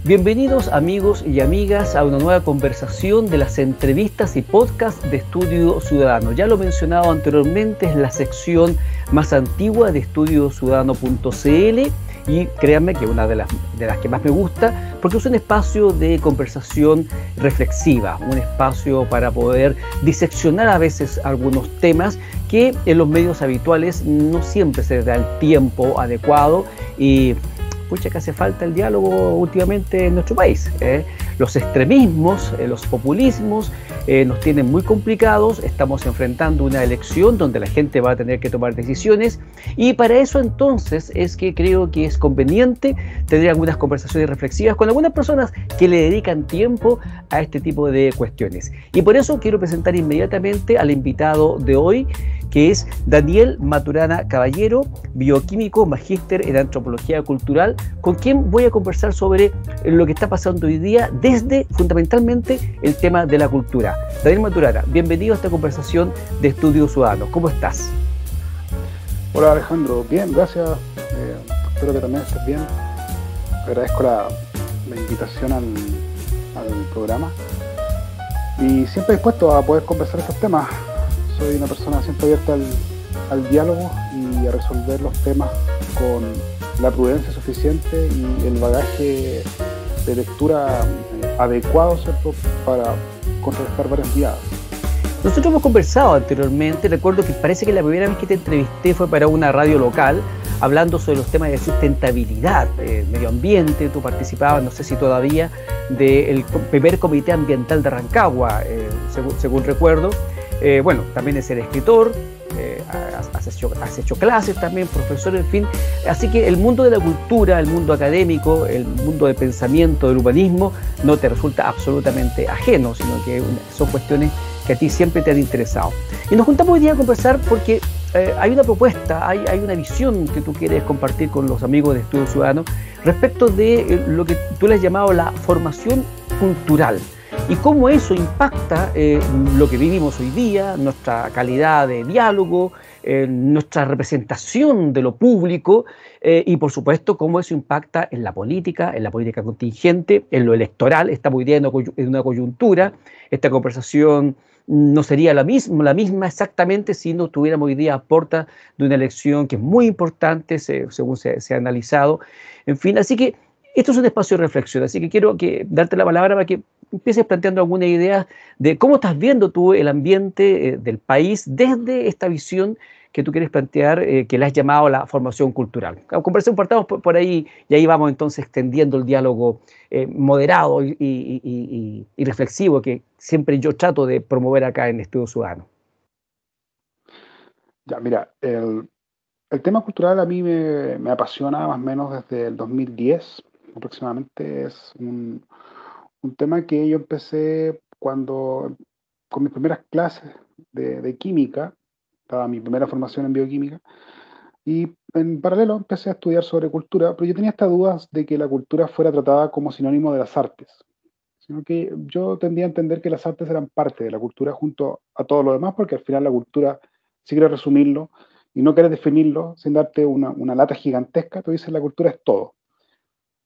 Bienvenidos amigos y amigas a una nueva conversación de las entrevistas y podcasts de Estudio Ciudadano. Ya lo he mencionado anteriormente, es la sección más antigua de estudiociudadano.cl y créanme que una de las que más me gusta, porque es un espacio de conversación reflexiva, un espacio para poder diseccionar a veces algunos temas que en los medios habituales no siempre se da el tiempo adecuado y pucha que hace falta el diálogo últimamente en nuestro país. Los extremismos, los populismos nos tienen muy complicados, estamos enfrentando una elección donde la gente va a tener que tomar decisiones y para eso entonces es que creo que es conveniente tener algunas conversaciones reflexivas con algunas personas que le dedican tiempo a este tipo de cuestiones. Y por eso quiero presentar inmediatamente al invitado de hoy, que es Daniel Maturana Caballero, bioquímico, magíster en antropología cultural, con quien voy a conversar sobre lo que está pasando hoy día desde fundamentalmente el tema de la cultura. Daniel Maturana, bienvenido a esta conversación de Estudio Ciudadano. ¿Cómo estás? Hola Alejandro, bien, gracias. Espero que también estés bien. Agradezco la invitación al programa y siempre dispuesto a poder conversar estos temas. Soy una persona siempre abierta al diálogo y a resolver los temas con la prudencia suficiente y el bagaje de lectura adecuado, ¿cierto?, para contrarrestar varias miradas. Nosotros hemos conversado anteriormente, recuerdo que parece que la primera vez que te entrevisté fue para una radio local, hablando sobre los temas de sustentabilidad, medio ambiente. Tú participabas, no sé si todavía, del primer comité ambiental de Rancagua, según recuerdo. Bueno, también es el escritor, has hecho clases también, profesor, en fin. Así que el mundo de la cultura, el mundo académico, el mundo del pensamiento, del humanismo, no te resulta absolutamente ajeno, sino que son cuestiones que a ti siempre te han interesado. Y nos juntamos hoy día a conversar porque hay una propuesta, hay una visión que tú quieres compartir con los amigos de Estudio Ciudadano respecto de lo que tú le has llamado la formación cultural. Y cómo eso impacta lo que vivimos hoy día, nuestra calidad de diálogo, nuestra representación de lo público y por supuesto cómo eso impacta en la política contingente, en lo electoral. Estamos hoy día en una coyuntura. Esta conversación no sería la misma exactamente si no estuviéramos hoy día a puerta de una elección que es muy importante según se ha analizado. En fin, así que esto es un espacio de reflexión, así que quiero darte la palabra para que empieces planteando alguna idea de cómo estás viendo tú el ambiente del país desde esta visión que tú quieres plantear, que le has llamado la formación cultural. Conversemos, partamos por ahí y ahí vamos entonces extendiendo el diálogo moderado y reflexivo que siempre yo trato de promover acá en Estudio Ciudadano. Ya, mira, el tema cultural a mí me apasiona más o menos desde el 2010 aproximadamente. Es un tema que yo empecé con mis primeras clases de química, estaba mi primera formación en bioquímica, y en paralelo empecé a estudiar sobre cultura, pero yo tenía estas dudas de que la cultura fuera tratada como sinónimo de las artes, sino que yo tendía a entender que las artes eran parte de la cultura junto a todo lo demás, porque al final la cultura, si quieres resumirlo y no quieres definirlo sin darte una lata gigantesca, tú dices la cultura es todo.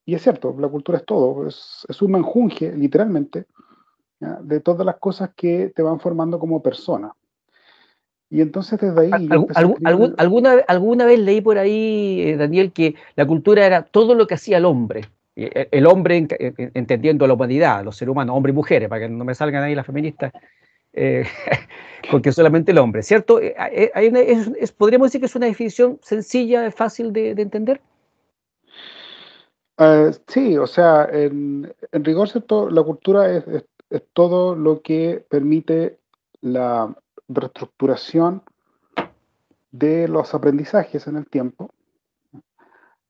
Y es cierto, la cultura es todo, es un menjunje, literalmente, ¿ya?, de todas las cosas que te van formando como persona. Y entonces desde ahí yo empecé a escribir. Alguna vez leí por ahí, Daniel, que la cultura era todo lo que hacía el hombre. El hombre entendiendo la humanidad, los seres humanos, hombres y mujeres, para que no me salgan ahí las feministas, porque solamente el hombre, ¿cierto? Podríamos decir que es una definición sencilla, fácil de entender. Sí, o sea, en rigor, ¿cierto? La cultura es todo lo que permite la reestructuración de los aprendizajes en el tiempo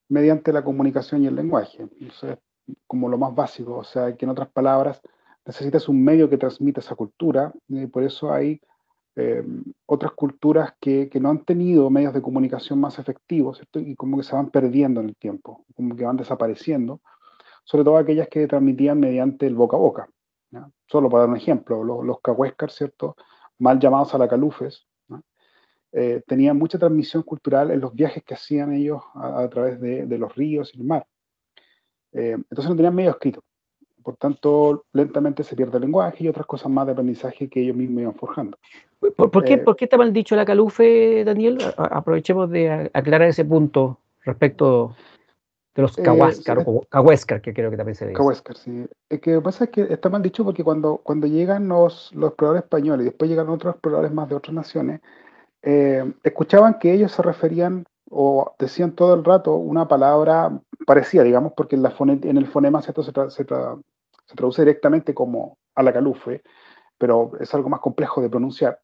mediante la comunicación y el lenguaje. Eso es como lo más básico, o sea, que en otras palabras necesitas un medio que transmita esa cultura, y por eso hay eh, otras culturas que no han tenido medios de comunicación más efectivos, ¿cierto? Y como que se van perdiendo en el tiempo, como que van desapareciendo, sobre todo aquellas que transmitían mediante el boca a boca, ¿ya? Solo para dar un ejemplo, los cahuéscar, ¿cierto?, mal llamados alacalufes, ¿no?, tenían mucha transmisión cultural en los viajes que hacían ellos a través de los ríos y el mar. Entonces no tenían medio escrito. Por tanto, lentamente se pierde el lenguaje y otras cosas más de aprendizaje que ellos mismos iban forjando. ¿Por qué está mal dicho la calufe, Daniel? Aprovechemos de aclarar ese punto respecto de los Cahuáscar o Cahuéscar, que creo que también se dice. Cahuéscar, sí. Es que lo que pasa es que está mal dicho porque cuando llegan los exploradores españoles y después llegan otros exploradores más de otras naciones, escuchaban que ellos se referían o decían todo el rato una palabra parecida, digamos, porque en el fonema ¿cierto? Se traduce directamente como a la calufe, pero es algo más complejo de pronunciar.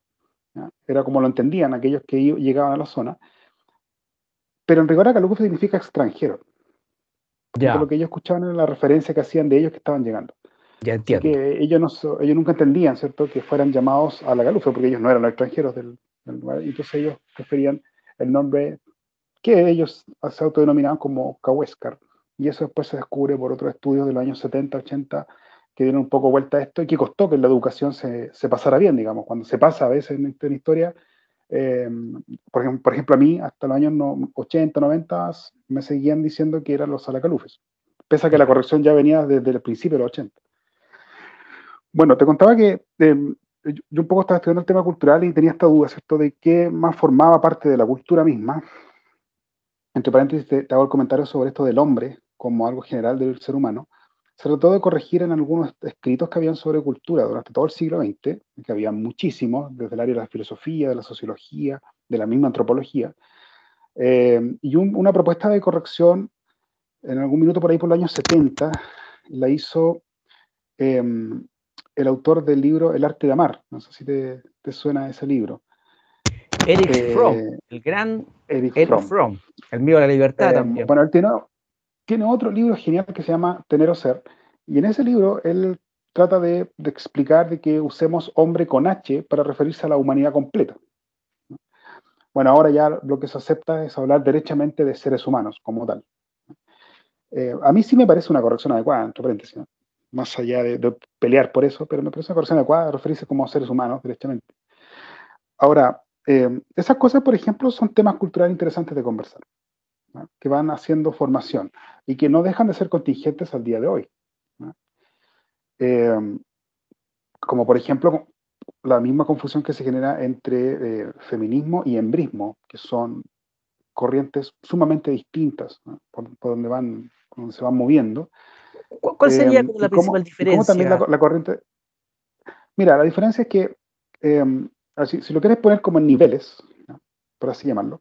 ¿Ya? Era como lo entendían aquellos que llegaban a la zona. Pero en rigor, calufe significa extranjero. Por tanto, Ya, lo que ellos escuchaban era la referencia que hacían de ellos que estaban llegando. ya Así entiendo. que ellos nunca entendían, ¿cierto?, que fueran llamados a la galufa, porque ellos no eran los extranjeros del lugar. Y entonces ellos preferían el nombre que ellos se autodenominaban como Cahuéscar. Y eso después se descubre por otros estudios de los años 70, 80, que dieron un poco vuelta a esto y que costó que la educación se pasara bien, digamos. Cuando se pasa a veces en historia, eh, por ejemplo, a mí hasta los años 80, 90 me seguían diciendo que eran los salacalufes, pese a que la Ya. corrección ya venía desde el principio de los 80. Bueno, te contaba que yo un poco estaba estudiando el tema cultural y tenía esta duda, ¿cierto?, de qué más formaba parte de la cultura misma. Entre paréntesis, te hago el comentario sobre esto del hombre como algo general del ser humano. Se trató de corregir en algunos escritos que habían sobre cultura durante todo el siglo XX, que había muchísimos, desde el área de la filosofía, de la sociología, de la misma antropología, y una propuesta de corrección en algún minuto por ahí por los años 70 la hizo eh, el autor del libro El arte de amar. No sé si te suena ese libro. Erich Fromm, Eh, el gran Erich Erich Fromm. Fromm, el mío de la libertad también. Bueno, él tiene otro libro genial que se llama Tener o Ser. Y en ese libro él trata de explicar de que usemos hombre con H para referirse a la humanidad completa. Bueno, ahora ya lo que se acepta es hablar derechamente de seres humanos como tal. A mí sí me parece una corrección adecuada, entre paréntesis, ¿no? Más allá de pelear por eso, pero me parece una corrección adecuada referirse como a seres humanos derechamente. Ahora, esas cosas, por ejemplo, son temas culturales interesantes de conversar, ¿no?, que van haciendo formación y que no dejan de ser contingentes al día de hoy, ¿no? Eh, Como por ejemplo la misma confusión que se genera entre feminismo y embrismo, que son corrientes sumamente distintas, ¿no?, por donde se van moviendo. ¿Cuál sería como la principal Y cómo también diferencia? la corriente... Mira, la diferencia es que, si lo quieres poner como en niveles, ¿no?, por así llamarlo,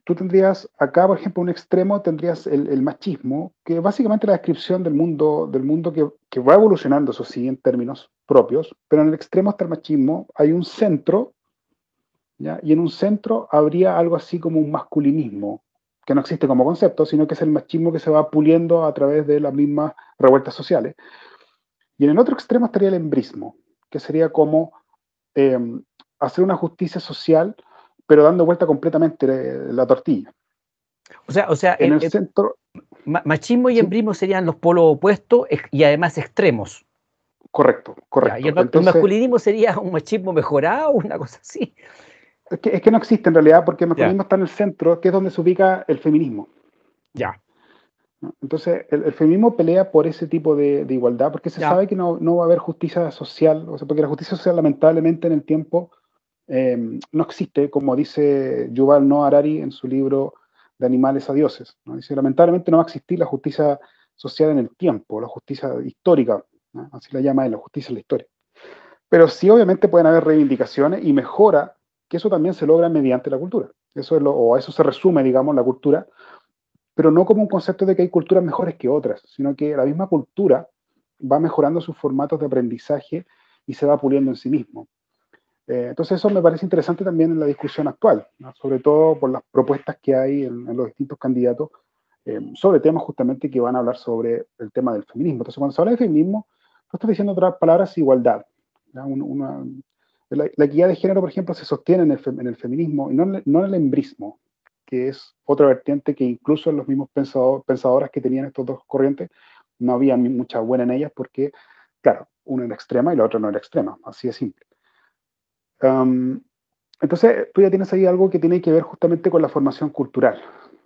tú tendrías acá, por ejemplo, un extremo, tendrías el machismo, que básicamente es la descripción del mundo que va evolucionando, eso sí, en términos propios, pero en el extremo está el machismo, hay un centro, ¿ya? Y en un centro habría algo así como un masculinismo, que no existe como concepto, sino que es el machismo que se va puliendo a través de las mismas revueltas sociales. Y en el otro extremo estaría el embrismo, que sería como eh, hacer una justicia social, pero dando vuelta completamente la tortilla. O sea, En el centro, machismo y sí, embrismo serían los polos opuestos y además extremos. correcto, Ya, y correcto. el Entonces, masculinismo sería un machismo mejorado, una cosa así. es que no existe en realidad porque el Ya, masculinismo está en el centro, que es donde se ubica el feminismo, ya, ¿no? Entonces, el feminismo pelea por ese tipo de igualdad porque se ya. sabe que no va a haber justicia social, o sea, porque la justicia social lamentablemente en el tiempo no existe, como dice Yuval Noah Harari en su libro De animales a dioses, ¿no? Dice, lamentablemente no va a existir la justicia social en el tiempo, la justicia histórica, ¿no?, así la llama él, la justicia en la historia. Pero sí, obviamente pueden haber reivindicaciones y mejora, que eso también se logra mediante la cultura. Eso es o a eso se resume, digamos, la cultura, pero no como un concepto de que hay culturas mejores que otras, sino que la misma cultura va mejorando sus formatos de aprendizaje y se va puliendo en sí mismo. Entonces eso me parece interesante también en la discusión actual, ¿no?, sobre todo por las propuestas que hay en los distintos candidatos sobre temas justamente que van a hablar sobre el tema del feminismo. Entonces cuando se habla de feminismo, tú estás diciendo otras palabras, igualdad, ¿ya? La equidad de género, por ejemplo, se sostiene en el feminismo y no en el embrismo, que es otra vertiente que incluso en los mismos pensadoras que tenían estos dos corrientes, no había mucha buena en ellas porque, claro, una era extrema y la otra no era extrema, así de simple. Um, entonces, tú ya tienes ahí algo que tiene que ver justamente con la formación cultural,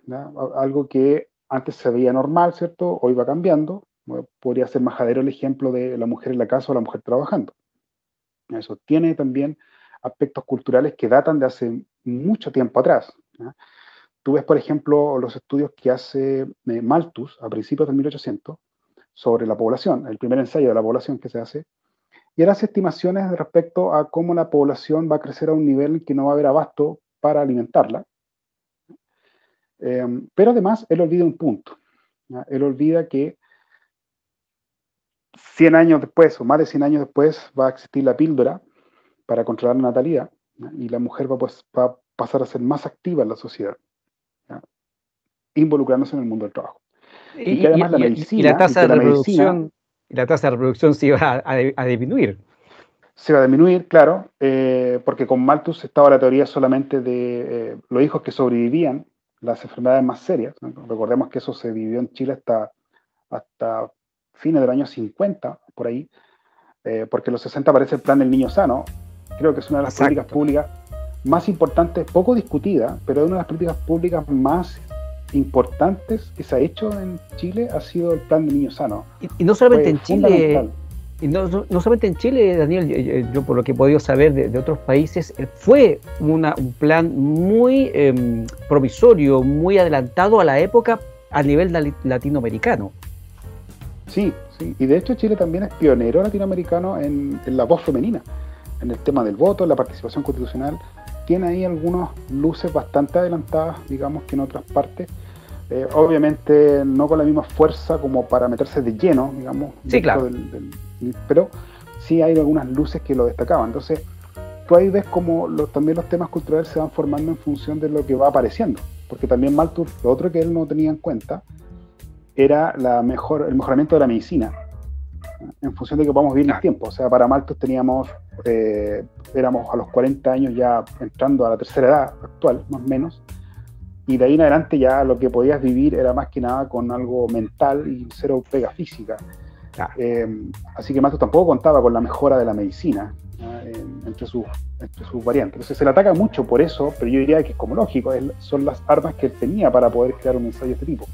¿ya? Algo que antes se veía normal, ¿cierto? Hoy va cambiando. Podría ser majadero el ejemplo de la mujer en la casa o la mujer trabajando. Eso tiene también aspectos culturales que datan de hace mucho tiempo atrás. ¿Ya? Tú ves, por ejemplo, los estudios que hace Malthus a principios del 1800 sobre la población, el primer ensayo de la población que se hace, y él hace estimaciones respecto a cómo la población va a crecer a un nivel en que no va a haber abasto para alimentarla. Pero además, él olvida un punto. ¿Ya? Él olvida que 100 años después, o más de 100 años después, va a existir la píldora para controlar la natalidad, ¿ya? Y la mujer va a pasar a ser más activa en la sociedad, ¿ya? Involucrándose en el mundo del trabajo. Y que además la Y la medicina, y tasa que de la medicina reproducción, y la tasa de reproducción se iba a disminuir. se va a disminuir, claro, porque con Malthus estaba la teoría solamente de los hijos que sobrevivían las enfermedades más serias, ¿no? Recordemos que eso se vivió en Chile hasta fines del año 50, por ahí, porque en los 60 aparece el plan del niño sano. Creo que es una de las políticas Exacto. públicas más importantes, poco discutida, pero es una de las políticas públicas más importantes que se ha hecho en Chile, ha sido el plan del niño sano. Y no solamente Fue en Chile, fundamental. y no solamente en Chile, Daniel, yo por lo que he podido saber de otros países, fue un plan muy provisorio, muy adelantado a la época a nivel latinoamericano. Sí, sí. Y de hecho Chile también es pionero latinoamericano en la voz femenina, en el tema del voto, en la participación constitucional. Tiene ahí algunas luces bastante adelantadas, digamos, que en otras partes. Obviamente no con la misma fuerza como para meterse de lleno, digamos, Sí, dentro claro. pero sí hay algunas luces que lo destacaban. Entonces, tú ahí ves cómo también los temas culturales se van formando en función de lo que va apareciendo. Porque también Malthus, lo otro que él no tenía en cuenta, era el mejoramiento de la medicina, en función de que podamos vivir más Claro. tiempo. O sea, para Malthus éramos a los 40 años ya entrando a la tercera edad actual, más o menos, y de ahí en adelante ya lo que podías vivir era más que nada con algo mental y cero pega física. Claro. Así que Malthus tampoco contaba con la mejora de la medicina entre sus variantes. Entonces se le ataca mucho por eso, pero yo diría que es como lógico, son las armas que él tenía para poder crear un ensayo de este tipo.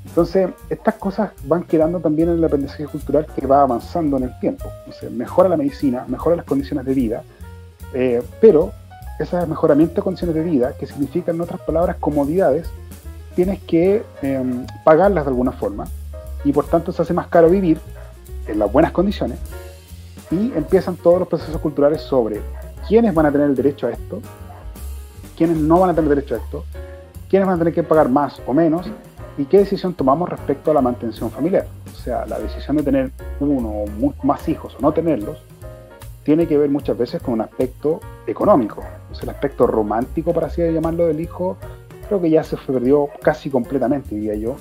Entonces, estas cosas van quedando también en el aprendizaje cultural que va avanzando en el tiempo. Entonces, mejora la medicina, mejora las condiciones de vida, pero ese mejoramiento de condiciones de vida, que significan en otras palabras comodidades, tienes que pagarlas de alguna forma, y por tanto se hace más caro vivir en las buenas condiciones, y empiezan todos los procesos culturales sobre quiénes van a tener el derecho a esto, quiénes no van a tener derecho a esto, quiénes van a tener que pagar más o menos, y qué decisión tomamos respecto a la mantención familiar. O sea, la decisión de tener uno o más hijos o no tenerlos tiene que ver muchas veces con un aspecto económico. O sea, el aspecto romántico, para así llamarlo, del hijo, creo que ya se perdió casi completamente, diría yo.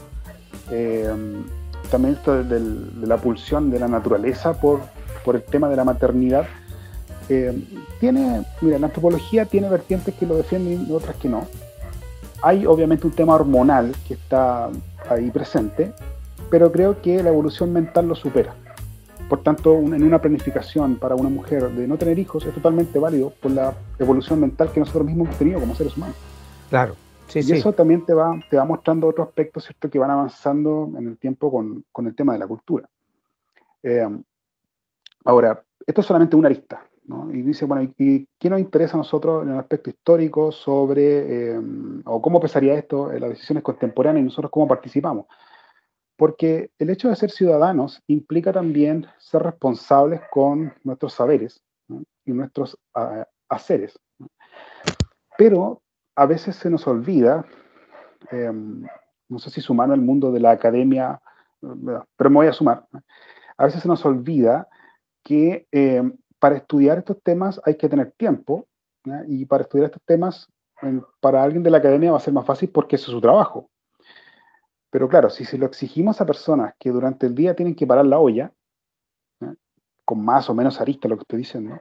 También esto de la pulsión de la naturaleza por el tema de la maternidad. Mira, la antropología tiene vertientes que lo defienden y otras que no. Hay obviamente un tema hormonal que está ahí presente, pero creo que la evolución mental lo supera. Por tanto, en una planificación para una mujer de no tener hijos es totalmente válido por la evolución mental que nosotros mismos hemos tenido como seres humanos. Claro. Sí, Y sí. eso también te va mostrando otros aspectos, ¿cierto?, que van avanzando en el tiempo con el tema de la cultura. Ahora, esto es solamente una arista, ¿no? Y dice, bueno, ¿y qué nos interesa a nosotros en el aspecto histórico sobre, o cómo pesaría esto en las decisiones contemporáneas y nosotros cómo participamos? Porque el hecho de ser ciudadanos implica también ser responsables con nuestros saberes, ¿no?, y nuestros haceres, ¿no? Pero a veces se nos olvida, no sé si sumarme al mundo de la academia, pero me voy a sumar, ¿no? A veces se nos olvida que para estudiar estos temas hay que tener tiempo, ¿ya? Y para estudiar estos temas, para alguien de la academia va a ser más fácil porque eso es su trabajo. Pero claro, si se lo exigimos a personas que durante el día tienen que parar la olla, ¿ya?, con más o menos arista lo que estoy diciendo,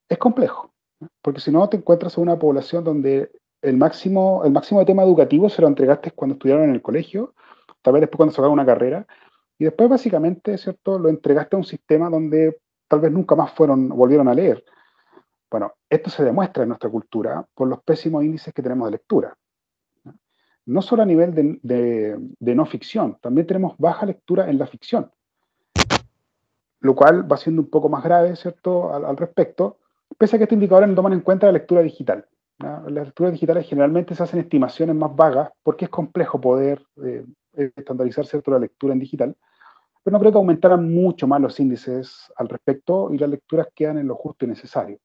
es complejo, ¿ya? Porque si no te encuentras en una población donde el máximo de tema educativo se lo entregaste cuando estudiaron en el colegio, tal vez después cuando sacaron una carrera, y después básicamente, ¿cierto?, lo entregaste a un sistema donde tal vez nunca más volvieron a leer. Bueno, esto se demuestra en nuestra cultura por los pésimos índices que tenemos de lectura, ¿no? no solo a nivel de no ficción, también tenemos baja lectura en la ficción, lo cual va siendo un poco más grave, ¿cierto?, al respecto, pese a que estos indicadores no toman en cuenta la lectura digital. ¿Ya? Las lecturas digitales generalmente se hacen estimaciones más vagas porque es complejo poder estandarizar, ¿cierto?, la lectura en digital, pero no creo que aumentaran mucho más los índices al respecto y las lecturas quedan en lo justo y necesario.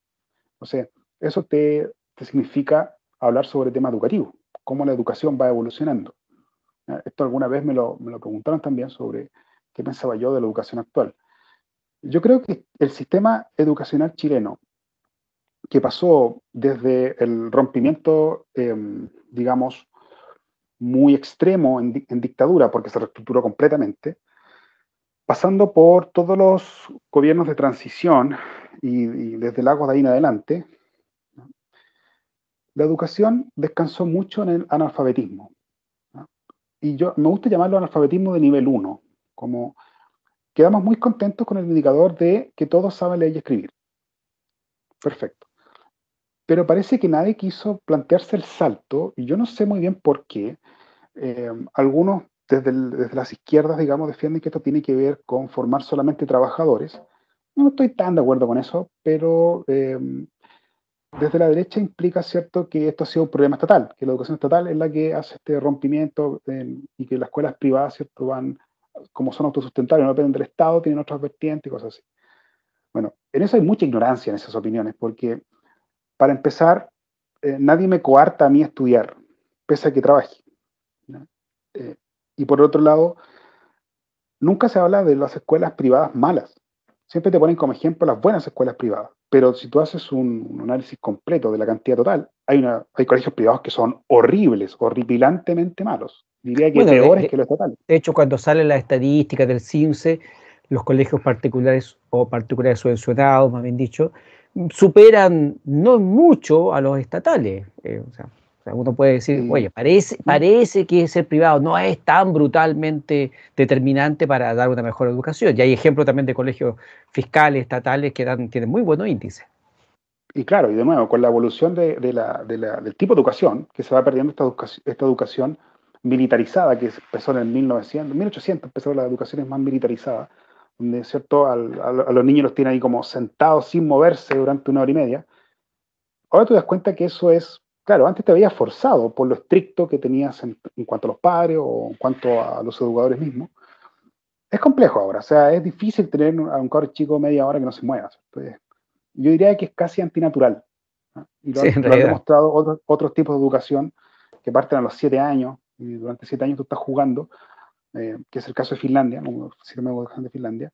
O sea, eso te significa hablar sobre temas educativos, cómo la educación va evolucionando. ¿Ya? Esto alguna vez me lo preguntaron también sobre qué pensaba yo de la educación actual. Yo creo que el sistema educacional chileno, que pasó desde el rompimiento, digamos, muy extremo en dictadura, porque se reestructuró completamente, pasando por todos los gobiernos de transición y desde Lagos de ahí en adelante, la educación descansó mucho en el analfabetismo. ¿No? Y yo me gusta llamarlo analfabetismo de nivel uno, como quedamos muy contentos con el indicador de que todos saben leer y escribir. Perfecto. Pero parece que nadie quiso plantearse el salto, y yo no sé muy bien por qué. Algunos desde las izquierdas, digamos, defienden que esto tiene que ver con formar solamente trabajadores. No estoy tan de acuerdo con eso, pero desde la derecha implica, ¿cierto?, que esto ha sido un problema estatal, que la educación estatal es la que hace este rompimiento y que las escuelas privadas, ¿cierto?, van, como son autosustentables, no dependen del Estado, tienen otras vertientes y cosas así. Bueno, en eso hay mucha ignorancia en esas opiniones, porque para empezar, nadie me coarta a mí estudiar, pese a que trabaje. ¿No? Eh, y por otro lado, nunca se habla de las escuelas privadas malas. Siempre te ponen como ejemplo las buenas escuelas privadas. Pero si tú haces un análisis completo de la cantidad total, hay colegios privados que son horribles, horripilantemente malos. Diría que Bueno, peores que los estatales. de hecho, cuando salen las estadísticas del CINCE, los colegios particulares o particulares subvencionados, más bien dicho, superan no mucho a los estatales. O sea, uno puede decir, Y, oye, parece, ¿no? parece que ser privado no es tan brutalmente determinante para dar una mejor educación. Y hay ejemplos también de colegios fiscales, estatales, que tienen muy buenos índices. Y claro, y de nuevo, con la evolución del tipo de educación, que se va perdiendo esta educación militarizada, que empezó en el 1900, 1800 empezó la educación más militarizada, donde, ¿cierto?, a los niños los tienen ahí como sentados sin moverse durante una hora y media. Ahora te das cuenta que eso es, claro, antes te veías forzado por lo estricto que tenías en cuanto a los padres o en cuanto a los educadores mismos. Es complejo ahora, o sea, es difícil tener a un cabro chico media hora que no se mueva. ¿Cierto? Yo diría que es casi antinatural. ¿No? Y Sí, en lo han realidad. demostrado otros tipos de educación que parten a los 7 años, y durante 7 años tú estás jugando, que es el caso de Finlandia, como si no me dejan de Finlandia.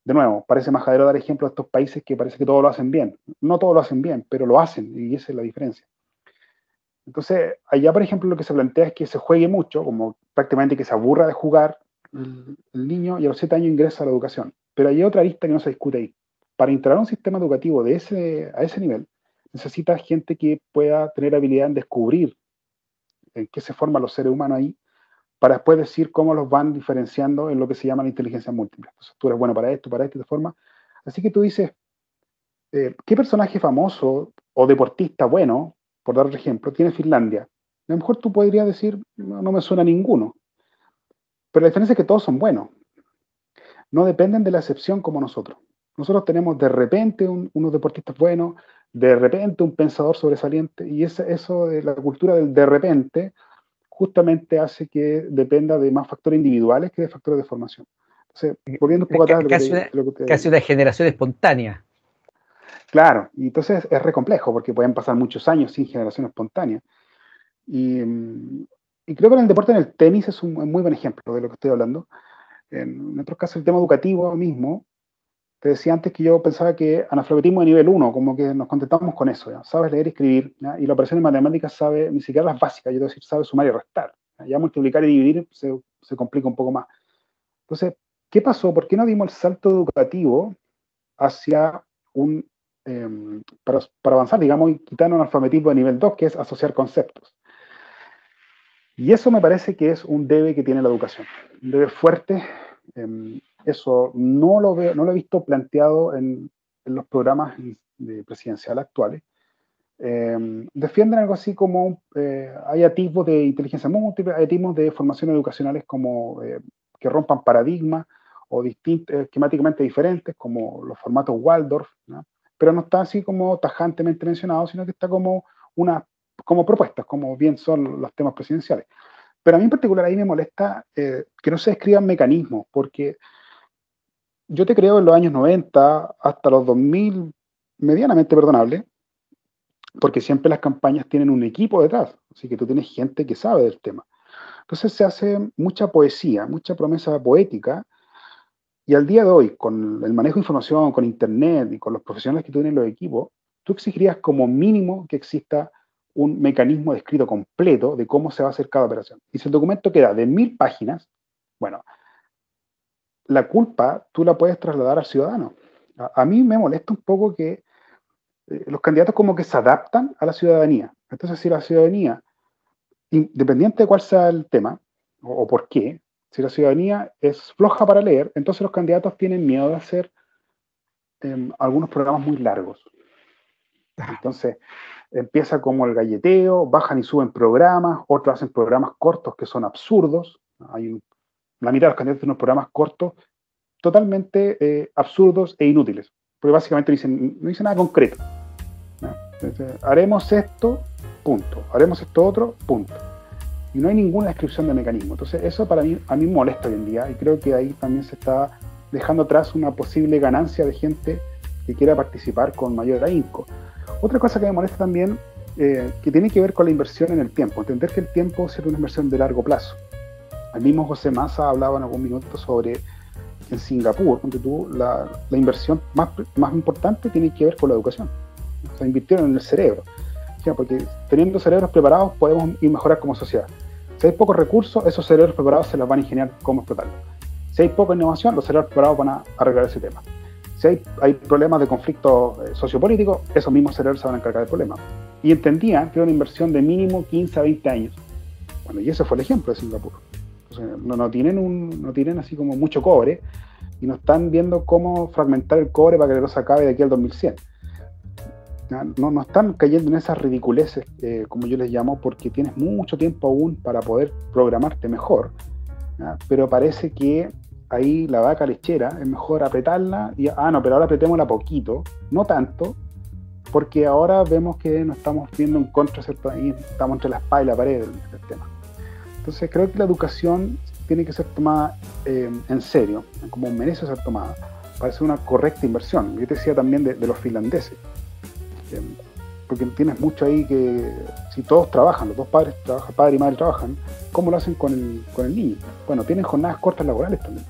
De nuevo, parece majadero dar ejemplo a estos países que parece que todos lo hacen bien. No todos lo hacen bien, pero lo hacen, y esa es la diferencia. Entonces, allá, por ejemplo, lo que se plantea es que se juegue mucho, como prácticamente que se aburra de jugar el niño y a los 7 años ingresa a la educación. Pero hay otra lista que no se discute ahí. Para integrar un sistema educativo a ese nivel, necesita gente que pueda tener habilidad en descubrir en qué se forman los seres humanos ahí, para después decir cómo los van diferenciando en lo que se llama la inteligencia múltiple. Entonces, tú eres bueno para esto, de forma. Así que tú dices, ¿qué personaje famoso o deportista bueno, por dar otro ejemplo, tiene Finlandia? A lo mejor tú podrías decir, no, no me suena ninguno, pero la diferencia es que todos son buenos, no dependen de la excepción como nosotros. Nosotros tenemos de repente unos deportistas buenos, de repente un pensador sobresaliente, y eso de la cultura del de repente justamente hace que dependa de más factores individuales que de factores de formación. Entonces, volviendo un poco atrás de lo que Casi te, de lo que casi te una generación espontánea. Claro, y entonces es re complejo porque pueden pasar muchos años sin generación espontánea. Y, y creo que en el deporte, en el tenis, es un muy buen ejemplo de lo que estoy hablando. En otros casos, el tema educativo mismo, te decía antes que yo pensaba que analfabetismo de nivel uno, como que nos contentamos con eso, ¿ya? Sabes leer y escribir, ¿ya? Y la operación en matemáticas sabe, ni siquiera las básicas, yo te voy a decir, sabe sumar y restar. Ya multiplicar y dividir se complica un poco más. Entonces, ¿qué pasó? ¿Por qué no dimos el salto educativo hacia para avanzar, digamos, y quitar un alfabetismo de nivel 2 que es asociar conceptos? Y eso me parece que es un debe que tiene la educación, un debe fuerte. Eso no lo he visto planteado en los programas presidenciales actuales. defienden algo así como hay atisbos de inteligencia múltiple, hay atisbos de formación educacionales como que rompan paradigmas o esquemáticamente diferentes, como los formatos Waldorf, ¿no? Pero no está así como tajantemente mencionado, sino que está como propuestas, como bien son los temas presidenciales. Pero a mí en particular ahí me molesta que no se describan mecanismos, porque yo te creo en los años 90 hasta los 2000 medianamente perdonable, porque siempre las campañas tienen un equipo detrás, así que tú tienes gente que sabe del tema. Entonces se hace mucha poesía, mucha promesa poética, y al día de hoy, con el manejo de información, con Internet y con los profesionales que tienen los equipos, tú exigirías como mínimo que exista un mecanismo de escrito completo de cómo se va a hacer cada operación. Y si el documento queda de 1000 páginas, bueno, la culpa tú la puedes trasladar al ciudadano. A mí me molesta un poco que los candidatos como que se adaptan a la ciudadanía. Entonces, si la ciudadanía, independiente de cuál sea el tema o por qué, si la ciudadanía es floja para leer, entonces los candidatos tienen miedo de hacer algunos programas muy largos. Entonces, empieza como el galleteo, bajan y suben programas, otros hacen programas cortos que son absurdos. La mitad de los candidatos tienen unos programas cortos totalmente absurdos e inútiles, porque básicamente no dicen nada concreto. ¿No? Entonces, haremos esto, punto. Haremos esto otro, punto. Y no hay ninguna descripción de mecanismo. Entonces, eso a mí me molesta hoy en día, y creo que ahí también se está dejando atrás una posible ganancia de gente que quiera participar con mayor ahínco. Otra cosa que me molesta también, que tiene que ver con la inversión en el tiempo, entender que el tiempo es una inversión de largo plazo. El mismo José Massa hablaba en algún minuto sobre que en Singapur, donde la inversión más importante tiene que ver con la educación. O sea, invirtieron en el cerebro. O sea, porque teniendo cerebros preparados podemos ir mejorar como sociedad. Si hay pocos recursos, esos cerebros preparados se los van a ingeniar cómo explotarlos. Si hay poca innovación, los cerebros preparados van a arreglar ese tema. Si hay problemas de conflicto sociopolítico, esos mismos cerebros se van a encargar del problema. Y entendían que era una inversión de mínimo 15 a 20 años. Bueno, y ese fue el ejemplo de Singapur. Entonces, no tienen así como mucho cobre y no están viendo cómo fragmentar el cobre para que no se acabe de aquí al 2100. No están cayendo en esas ridiculeces, como yo les llamo, porque tienes mucho tiempo aún para poder programarte mejor, ¿ya? Pero parece que ahí la vaca lechera es mejor apretarla y, pero ahora apretémosla poquito, no tanto, porque ahora vemos que nos estamos viendo en contra, ¿cierto? Ahí estamos entre la espada y la pared del tema. Entonces creo que la educación tiene que ser tomada en serio, como merece ser tomada, para ser una correcta inversión. Yo te decía también de los finlandeses, porque tienes mucho ahí que si todos trabajan, los dos padres trabajan, padre y madre trabajan, ¿cómo lo hacen con el niño? Bueno, tienen jornadas cortas laborales también.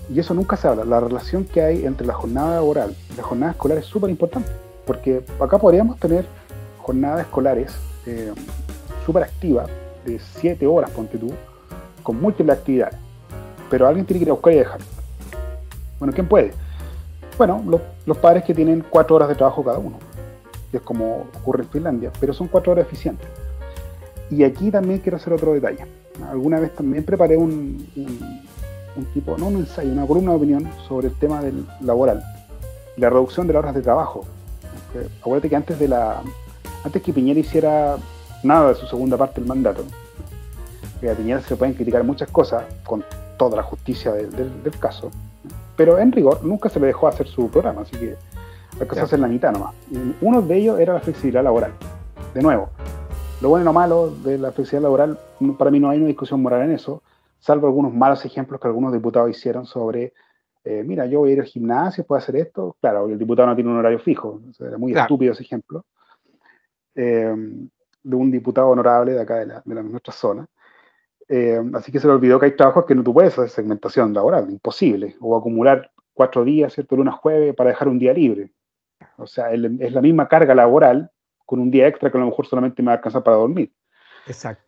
Y eso nunca se habla. La relación que hay entre la jornada laboral y la jornada escolar es súper importante, porque acá podríamos tener jornadas escolares súper activas, de 7 horas, ponte tú, con múltiples actividades, pero alguien tiene que ir a buscar y dejar. Bueno, ¿quién puede? Bueno, los padres que tienen 4 horas de trabajo cada uno, que es como ocurre en Finlandia, pero son 4 horas eficientes. Y aquí también quiero hacer otro detalle. Alguna vez también preparé un ensayo, una columna de opinión sobre el tema del laboral, la reducción de las horas de trabajo. Acuérdate que antes que Piñera hiciera nada de su segunda parte del mandato, que a Piñera se le pueden criticar muchas cosas con toda la justicia del caso, pero en rigor nunca se le dejó hacer su programa, así que las cosas en la mitad nomás. Y uno de ellos era la flexibilidad laboral. De nuevo, lo bueno y lo malo de la flexibilidad laboral, para mí no hay una discusión moral en eso, salvo algunos malos ejemplos que algunos diputados hicieron sobre, mira, yo voy a ir al gimnasio, puedo hacer esto. Claro, el diputado no tiene un horario fijo, o sea, era muy estúpido ese ejemplo, de un diputado honorable de acá de nuestra zona. Así que se le olvidó que hay trabajos que no tú puedes hacer segmentación laboral, imposible, o acumular 4 días, ¿cierto?, lunes a jueves para dejar un día libre. O sea, es la misma carga laboral con un día extra que a lo mejor solamente me va a alcanzar para dormir. Exacto.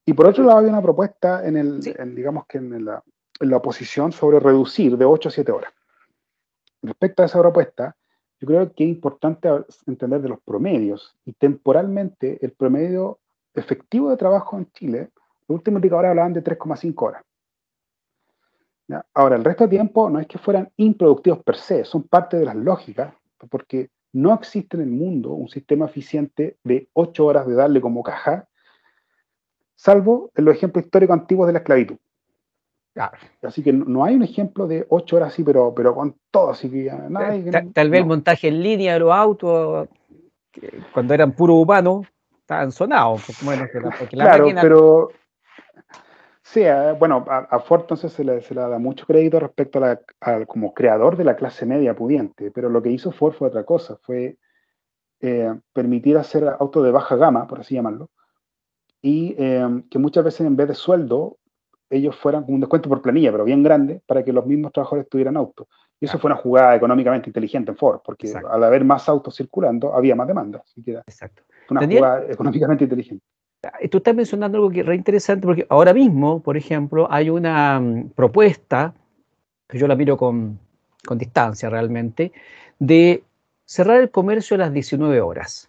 Y por otro lado había una propuesta digamos que en la oposición sobre reducir de 8 a 7 horas. Respecto a esa propuesta, yo creo que es importante entender de los promedios, y temporalmente el promedio efectivo de trabajo en Chile, los últimos indicadores hablaban de 3,5 horas. ¿Ya? Ahora, el resto de tiempo no es que fueran improductivos per se, son parte de las lógicas, porque No existe en el mundo un sistema eficiente de 8 horas de darle como caja, salvo en los ejemplos históricos antiguos de la esclavitud. Claro. Así que no hay un ejemplo de 8 horas así, pero con todo, así que ya nadie que Tal vez el no. montaje en línea de los autos, cuando eran puros humanos, estaban sonados, bueno, porque la Claro, máquina. pero sí, bueno, a Ford entonces se le da mucho crédito respecto como creador de la clase media pudiente, pero lo que hizo Ford fue otra cosa, fue permitir hacer autos de baja gama, por así llamarlo, y que muchas veces en vez de sueldo, ellos fueran con un descuento por planilla, pero bien grande, para que los mismos trabajadores tuvieran autos. Y eso Claro, fue una jugada económicamente inteligente en Ford, porque exacto, al haber más autos circulando, había más demanda. Así que exacto. fue una Daniel, jugada económicamente inteligente. tú estás mencionando algo que es re interesante, porque ahora mismo, por ejemplo, hay una propuesta, que yo la miro con distancia realmente, de cerrar el comercio a las 19 horas.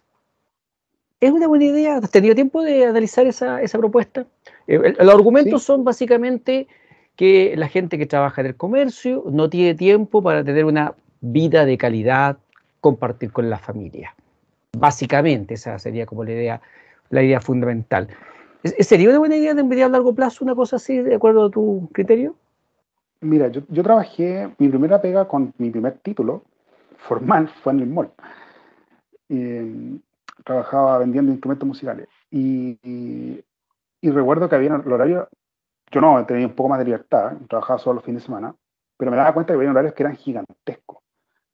¿Es una buena idea? ¿Has tenido tiempo de analizar esa propuesta? Los argumentos Sí, son básicamente que la gente que trabaja en el comercio no tiene tiempo para tener una vida de calidad, compartir con la familia. Básicamente, esa sería como la idea fundamental. ¿Sería una buena idea de mediano a largo plazo una cosa así, de acuerdo a tu criterio? mira, yo trabajé, mi primera pega con mi primer título formal fue en el mall. Eh, Trabajaba vendiendo instrumentos musicales. Y recuerdo que había el horario, yo no, tenía un poco más de libertad, trabajaba solo los fines de semana, pero me daba cuenta que había horarios que eran gigantescos.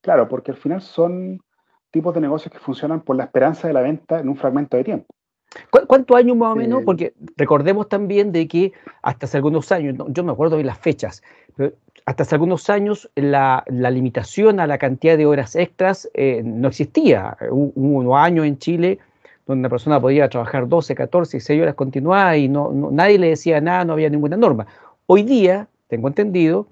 Claro, porque al final son tipos de negocios que funcionan por la esperanza de la venta en un fragmento de tiempo. ¿Cuántos años más o menos? Eh, Porque recordemos también de que hasta hace algunos años, yo me acuerdo de las fechas, pero hasta hace algunos años la limitación a la cantidad de horas extras no existía. Hubo unos años en Chile donde una persona podía trabajar 12, 14, 16 horas continuadas y nadie le decía nada, no había ninguna norma. Hoy día, tengo entendido,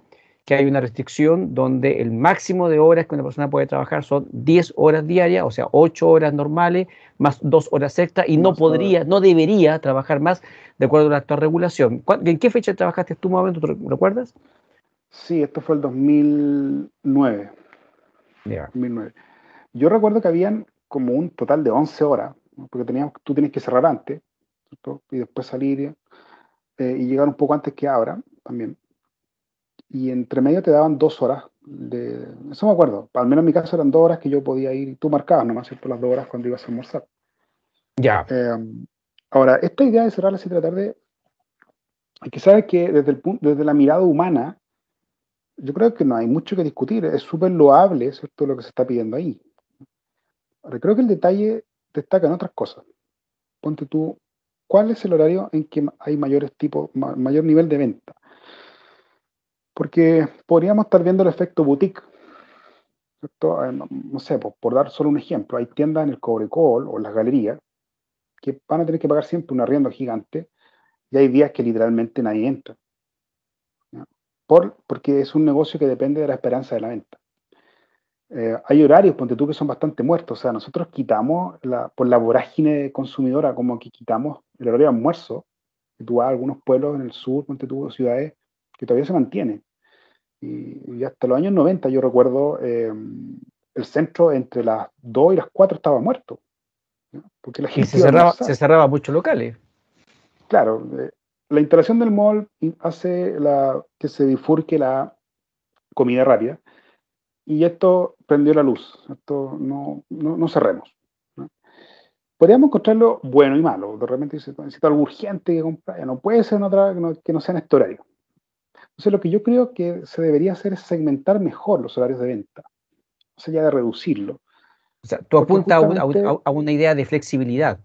que hay una restricción donde el máximo de horas que una persona puede trabajar son 10 horas diarias, o sea, 8 horas normales más 2 horas extra y no más podría, no debería trabajar más de acuerdo a la actual regulación. ¿En qué fecha trabajaste tú, momento, tú recuerdas? sí, esto fue el 2009, Ya. 2009. Yo recuerdo que habían como un total de 11 horas, ¿no? Porque tú tienes que cerrar antes, ¿cierto? Y después salir y llegar un poco antes que ahora también. Y entre medio te daban 2 horas eso me acuerdo, al menos en mi caso eran 2 horas que yo podía ir, y tú marcabas nomás, ¿cierto? Las 2 horas cuando ibas a almorzar. Ya. Eh, Ahora, esta idea de cerrar a las 7 de la tarde, hay que saber que desde la mirada humana, yo creo que no hay mucho que discutir, es súper loable, ¿cierto? Lo que se está pidiendo ahí. Ahora, creo que el detalle destaca en otras cosas. Ponte tú, ¿cuál es el horario en que hay mayor nivel de venta? Porque podríamos estar viendo el efecto boutique, ¿cierto? No sé, por dar solo un ejemplo, hay tiendas en el Cobrecol o en las galerías que van a tener que pagar siempre un arriendo gigante y hay días que literalmente nadie entra, ¿ya? Porque es un negocio que depende de la esperanza de la venta. Hay horarios, ponte tú, que son bastante muertos. O sea, nosotros quitamos, por la vorágine consumidora, como que quitamos el horario de almuerzo. Que tú vas a algunos pueblos en el sur, ponte tú, ciudades, que todavía se mantiene. Y hasta los años 90 yo recuerdo el centro entre las 2 y las 4 estaba muerto, ¿no? Porque la Y gente iba a se almorzar. cerraba muchos locales. Claro, la instalación del mall hace que se bifurque la comida rápida y esto prendió la luz. Esto no cerremos, ¿no? Podríamos encontrarlo bueno y malo. De repente dice, necesito algo urgente que comprar, ya no puede ser en otra que no sea en este horario. Entonces, lo que yo creo que se debería hacer es segmentar mejor los horarios de venta, más allá de reducirlo. O sea, tú Porque apuntas justamente a una idea de flexibilidad.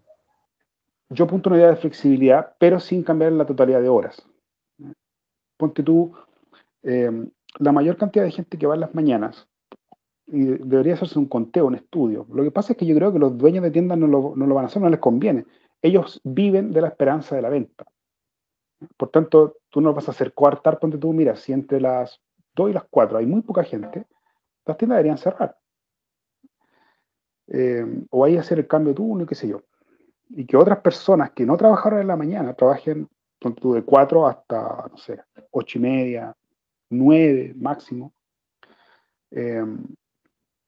yo apunto una idea de flexibilidad, pero sin cambiar la totalidad de horas. Ponte tú, eh, la mayor cantidad de gente que va en las mañanas, y debería hacerse un conteo, un estudio. Lo que pasa es que yo creo que los dueños de tiendas no lo van a hacer, no les conviene. Ellos viven de la esperanza de la venta. Por tanto, tú no vas a hacer coartar, ponte tú, mira, si entre las 2 y las 4 hay muy poca gente, las tiendas deberían cerrar. O ahí hacer el cambio tú, no qué sé yo. Y que otras personas que no trabajaron en la mañana trabajen ponte tú, de 4 hasta, no sé, 8:30, 9 máximo. Eh,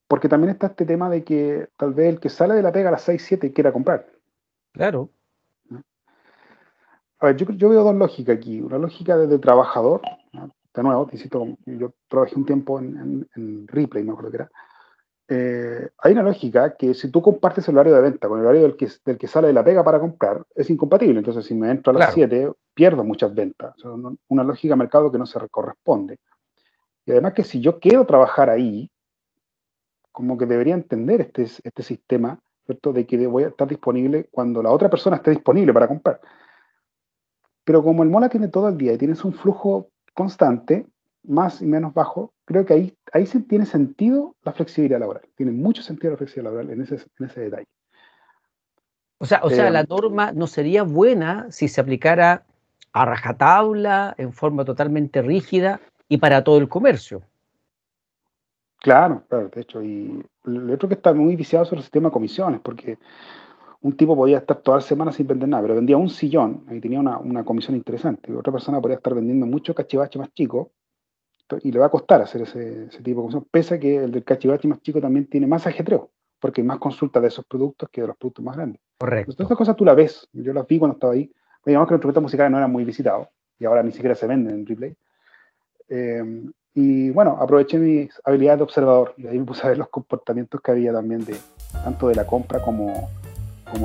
Porque también está este tema de que tal vez el que sale de la pega a las 6, 7 quiera comprar. Claro. A ver, yo veo dos lógicas aquí. Una lógica desde trabajador, ¿no? De nuevo, te insisto, yo trabajé un tiempo en Ripley, me acuerdo que era. Hay una lógica que si tú compartes el horario de venta con el horario del que sale de la pega para comprar, es incompatible. Entonces, si me entro a las 7, pierdo muchas ventas. O sea, una lógica de mercado que no se corresponde. Y además que si yo quiero trabajar ahí, como que debería entender este sistema, ¿cierto? De que voy a estar disponible cuando la otra persona esté disponible para comprar. Pero como el Mola tiene todo el día y tienes un flujo constante, más y menos bajo, creo que ahí sí tiene sentido la flexibilidad laboral. Tiene mucho sentido la flexibilidad laboral en ese detalle. O sea, la norma no sería buena si se aplicara a rajatabla, en forma totalmente rígida y para todo el comercio. Claro, de hecho, y lo otro que está muy viciado sobre el sistema de comisiones, porque un tipo podía estar toda la semana sin vender nada, pero vendía un sillón, ahí tenía una comisión interesante, y otra persona podría estar vendiendo mucho cachivache más chico, y le va a costar hacer ese tipo de comisión, pese a que el del cachivache más chico también tiene más ajetreo, porque hay más consultas de esos productos que de los productos más grandes. Correcto. Entonces, estas cosas tú las ves, yo las vi cuando estaba ahí. Digamos que los instrumentos musicales no eran muy visitados, y ahora ni siquiera se venden en Ripley. Y bueno, aproveché mis habilidades de observador, y ahí me puse a ver los comportamientos que había también tanto de la compra como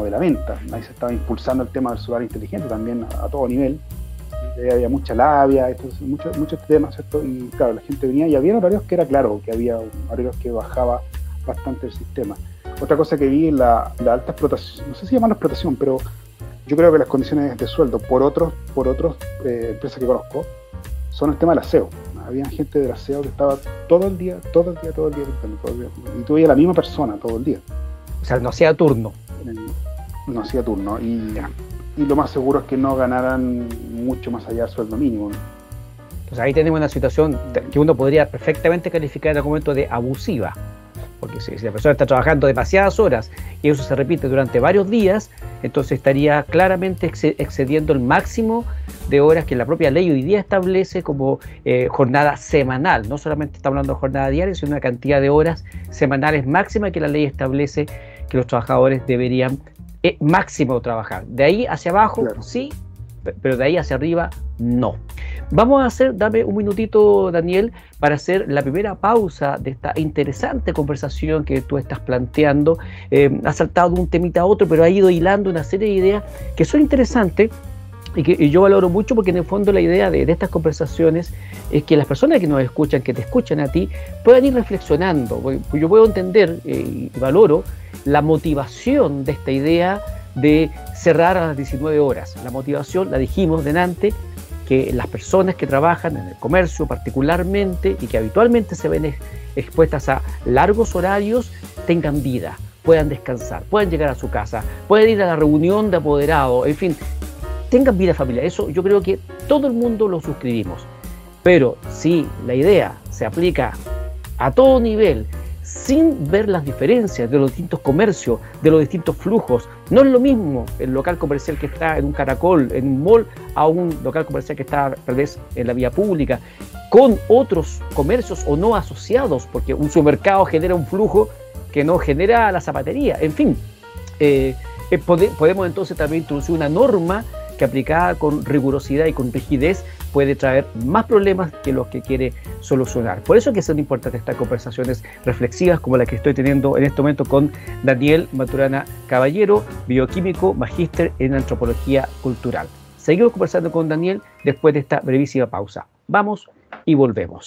de la venta. Ahí se estaba impulsando el tema del celular inteligente también a todo nivel. Había mucha labia, mucho tema, ¿cierto? Y claro, la gente venía y había horarios que era claro, que había horarios que bajaba bastante el sistema. Otra cosa que vi en la alta explotación, no sé si llamarlo explotación, pero yo creo que las condiciones de sueldo por otros empresas que conozco son el tema del aseo. Había gente del aseo que estaba todo el día, y tú veías la misma persona todo el día. O sea, no hacía turno. No hacía turno. Y lo más seguro es que no ganaran mucho más allá del sueldo mínimo. Pues ahí tenemos una situación que uno podría perfectamente calificar en algún momento de abusiva. Porque si la persona está trabajando demasiadas horas y eso se repite durante varios días, entonces estaría claramente excediendo el máximo de horas que la propia ley hoy día establece como jornada semanal. No solamente estamos hablando de jornada diaria, sino una cantidad de horas semanales máxima que la ley establece que los trabajadores deberían máximo trabajar. De ahí hacia abajo, claro, sí, pero de ahí hacia arriba, no. Vamos a hacer, dame un minutito, Daniel, para hacer la primera pausa de esta interesante conversación que tú estás planteando. Has saltado de un temita a otro, pero ha ido hilando una serie de ideas que son interesantes y que yo valoro mucho, porque en el fondo la idea de estas conversaciones es que las personas que nos escuchan, que te escuchan a ti, puedan ir reflexionando. Yo puedo entender y valoro la motivación de esta idea de cerrar a las 19 horas. La motivación, la dijimos delante, que las personas que trabajan en el comercio particularmente y que habitualmente se ven expuestas a largos horarios, tengan vida, puedan descansar, puedan llegar a su casa, puedan ir a la reunión de apoderados, en fin, tengan vida familiar. Eso yo creo que todo el mundo lo suscribimos. Pero si la idea se aplica a todo nivel, sin ver las diferencias de los distintos comercios, de los distintos flujos, no es lo mismo el local comercial que está en un caracol, en un mall, a un local comercial que está tal vez en la vía pública, con otros comercios o no asociados, porque un supermercado genera un flujo que no genera la zapatería. En fin, podemos entonces también introducir una norma que, aplicada con rigurosidad y con rigidez, puede traer más problemas que los que quiere solucionar. Por eso es que son importantes estas conversaciones reflexivas como la que estoy teniendo en este momento con Daniel Maturana Caballero, bioquímico, magíster en antropología cultural. Seguimos conversando con Daniel después de esta brevísima pausa. Vamos y volvemos.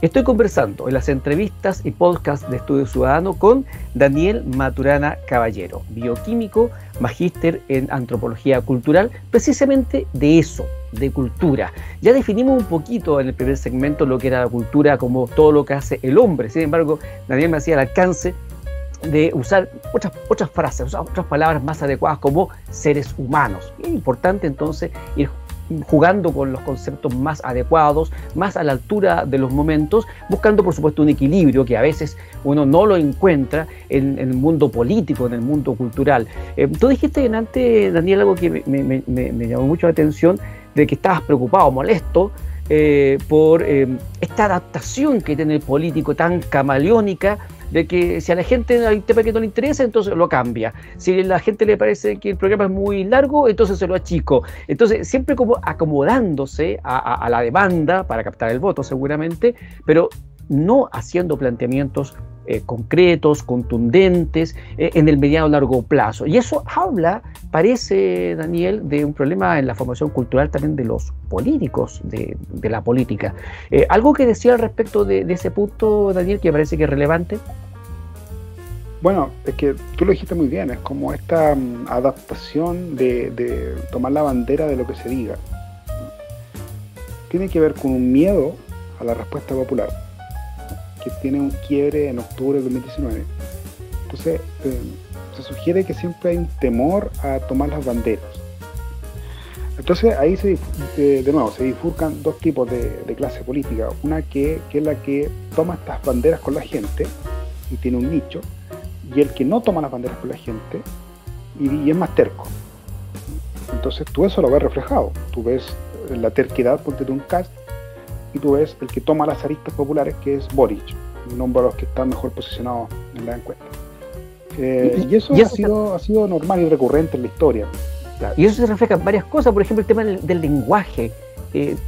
Estoy conversando en las entrevistas y podcasts de Estudio Ciudadano con Daniel Maturana Caballero, bioquímico, magíster en antropología cultural, precisamente de eso, de cultura. Ya definimos un poquito en el primer segmento lo que era la cultura como todo lo que hace el hombre. Sin embargo, Daniel me hacía el alcance de usar otras frases, usar otras palabras más adecuadas como seres humanos. Es importante entonces ir jugando con los conceptos más adecuados, más a la altura de los momentos, buscando por supuesto un equilibrio que a veces uno no lo encuentra en el mundo político, en el mundo cultural. Tú dijiste antes, Daniel, algo que me llamó mucho la atención, de que estabas preocupado, molesto, por esta adaptación que tiene el político tan camaleónica, de que si a la gente hay un tema que no le interesa, entonces lo cambia. Si a la gente le parece que el programa es muy largo, entonces se lo achico. Entonces, siempre como acomodándose a la demanda para captar el voto, seguramente, pero no haciendo planteamientos concretos, contundentes, en el mediano o largo plazo. Y eso habla, parece, Daniel, de un problema en la formación cultural también de los políticos, de la política. ¿Algo que decir al respecto de ese punto, Daniel, que parece que es relevante? Bueno, es que tú lo dijiste muy bien, es como esta adaptación de tomar la bandera de lo que se diga. Tiene que ver con un miedo a la respuesta popular, que tiene un quiebre en octubre de 2019. Entonces, se sugiere que siempre hay un temor a tomar las banderas. Entonces, ahí de nuevo se bifurcan dos tipos de clase política. Una que es la que toma estas banderas con la gente y tiene un nicho, y el que no toma las banderas con la gente y es más terco. Entonces, tú eso lo ves reflejado. Tú ves la terquedad de un Kast, y tú ves el que toma las aristas populares, que es Boric, un hombre de los que están mejor posicionados en la encuesta. Y eso ha sido normal y recurrente en la historia. Claro, y eso se refleja en varias cosas, por ejemplo el tema del lenguaje. ¿Qué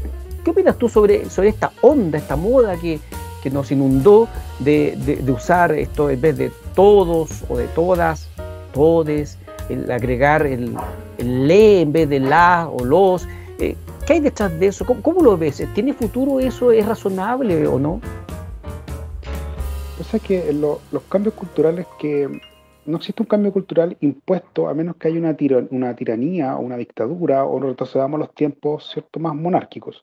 opinas tú sobre esta onda, esta moda que nos inundó de usar esto en vez de todos o de todas, todes, el agregar el le en vez de la o los? ¿Qué hay detrás de eso? ¿Cómo lo ves? ¿Tiene futuro eso? ¿Es razonable o no? O sea que los cambios culturales, que no existe un cambio cultural impuesto a menos que haya una tiranía o una dictadura, o retrocedamos a los tiempos, ¿cierto?, más monárquicos.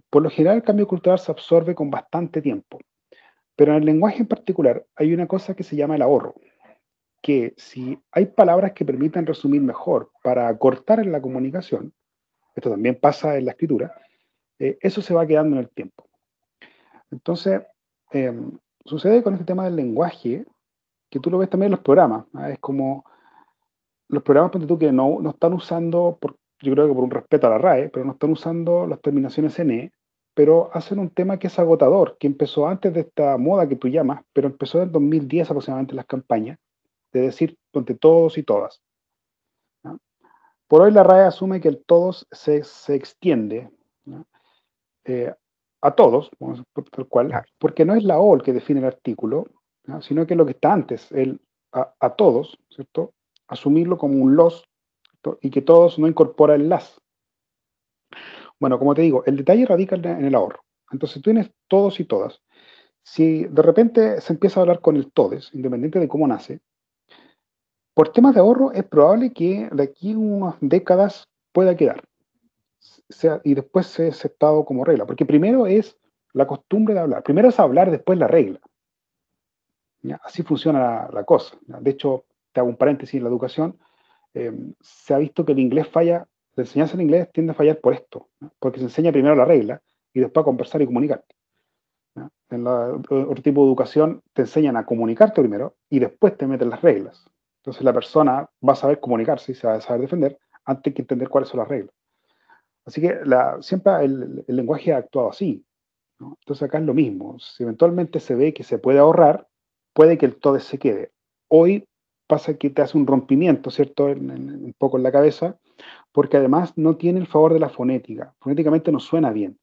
Por lo general el cambio cultural se absorbe con bastante tiempo, pero en el lenguaje en particular hay una cosa que se llama el ahorro, que si hay palabras que permitan resumir mejor para acortar en la comunicación, esto también pasa en la escritura, eso se va quedando en el tiempo. Entonces, sucede con este tema del lenguaje, que tú lo ves también en los programas, ¿no? Es como los programas, ponte tú, que no están usando, yo creo que por un respeto a la RAE, pero no están usando las terminaciones NE, pero hacen un tema que es agotador, que empezó antes de esta moda que tú llamas, pero empezó en 2010 aproximadamente en las campañas, de decir, ponte todos y todas, ¿no? Por hoy la RAE asume que el todos se extiende, ¿no?, a todos, tal cual, Claro. porque no es la O el que define el artículo, ¿no?, sino que lo que está antes, el a todos, ¿cierto?, asumirlo como un los, ¿cierto?, y que todos no incorpora el las. Bueno, como te digo, el detalle radica en el ahorro. Entonces tú tienes todos y todas. Si de repente se empieza a hablar con el todes, independiente de cómo nace, por temas de ahorro es probable que de aquí a unas décadas pueda quedar. Y después se ha aceptado como regla, porque primero es la costumbre de hablar. Primero es hablar, después la regla, ¿ya? Así funciona la cosa, ¿ya? De hecho, te hago un paréntesis, en la educación se ha visto que el inglés falla, la enseñanza en inglés tiende a fallar por esto, ¿no?, porque se enseña primero la regla y después a conversar y comunicar, ¿ya? Otro tipo de educación te enseñan a comunicarte primero y después te meten las reglas. Entonces la persona va a saber comunicarse y se va a saber defender antes que entender cuáles son las reglas. Así que siempre el lenguaje ha actuado así, ¿no? Entonces acá es lo mismo. Si eventualmente se ve que se puede ahorrar, puede que el todo se quede. Hoy pasa que te hace un rompimiento, ¿cierto?, un poco en la cabeza, porque además no tiene el favor de la fonética. Fonéticamente no suena bien.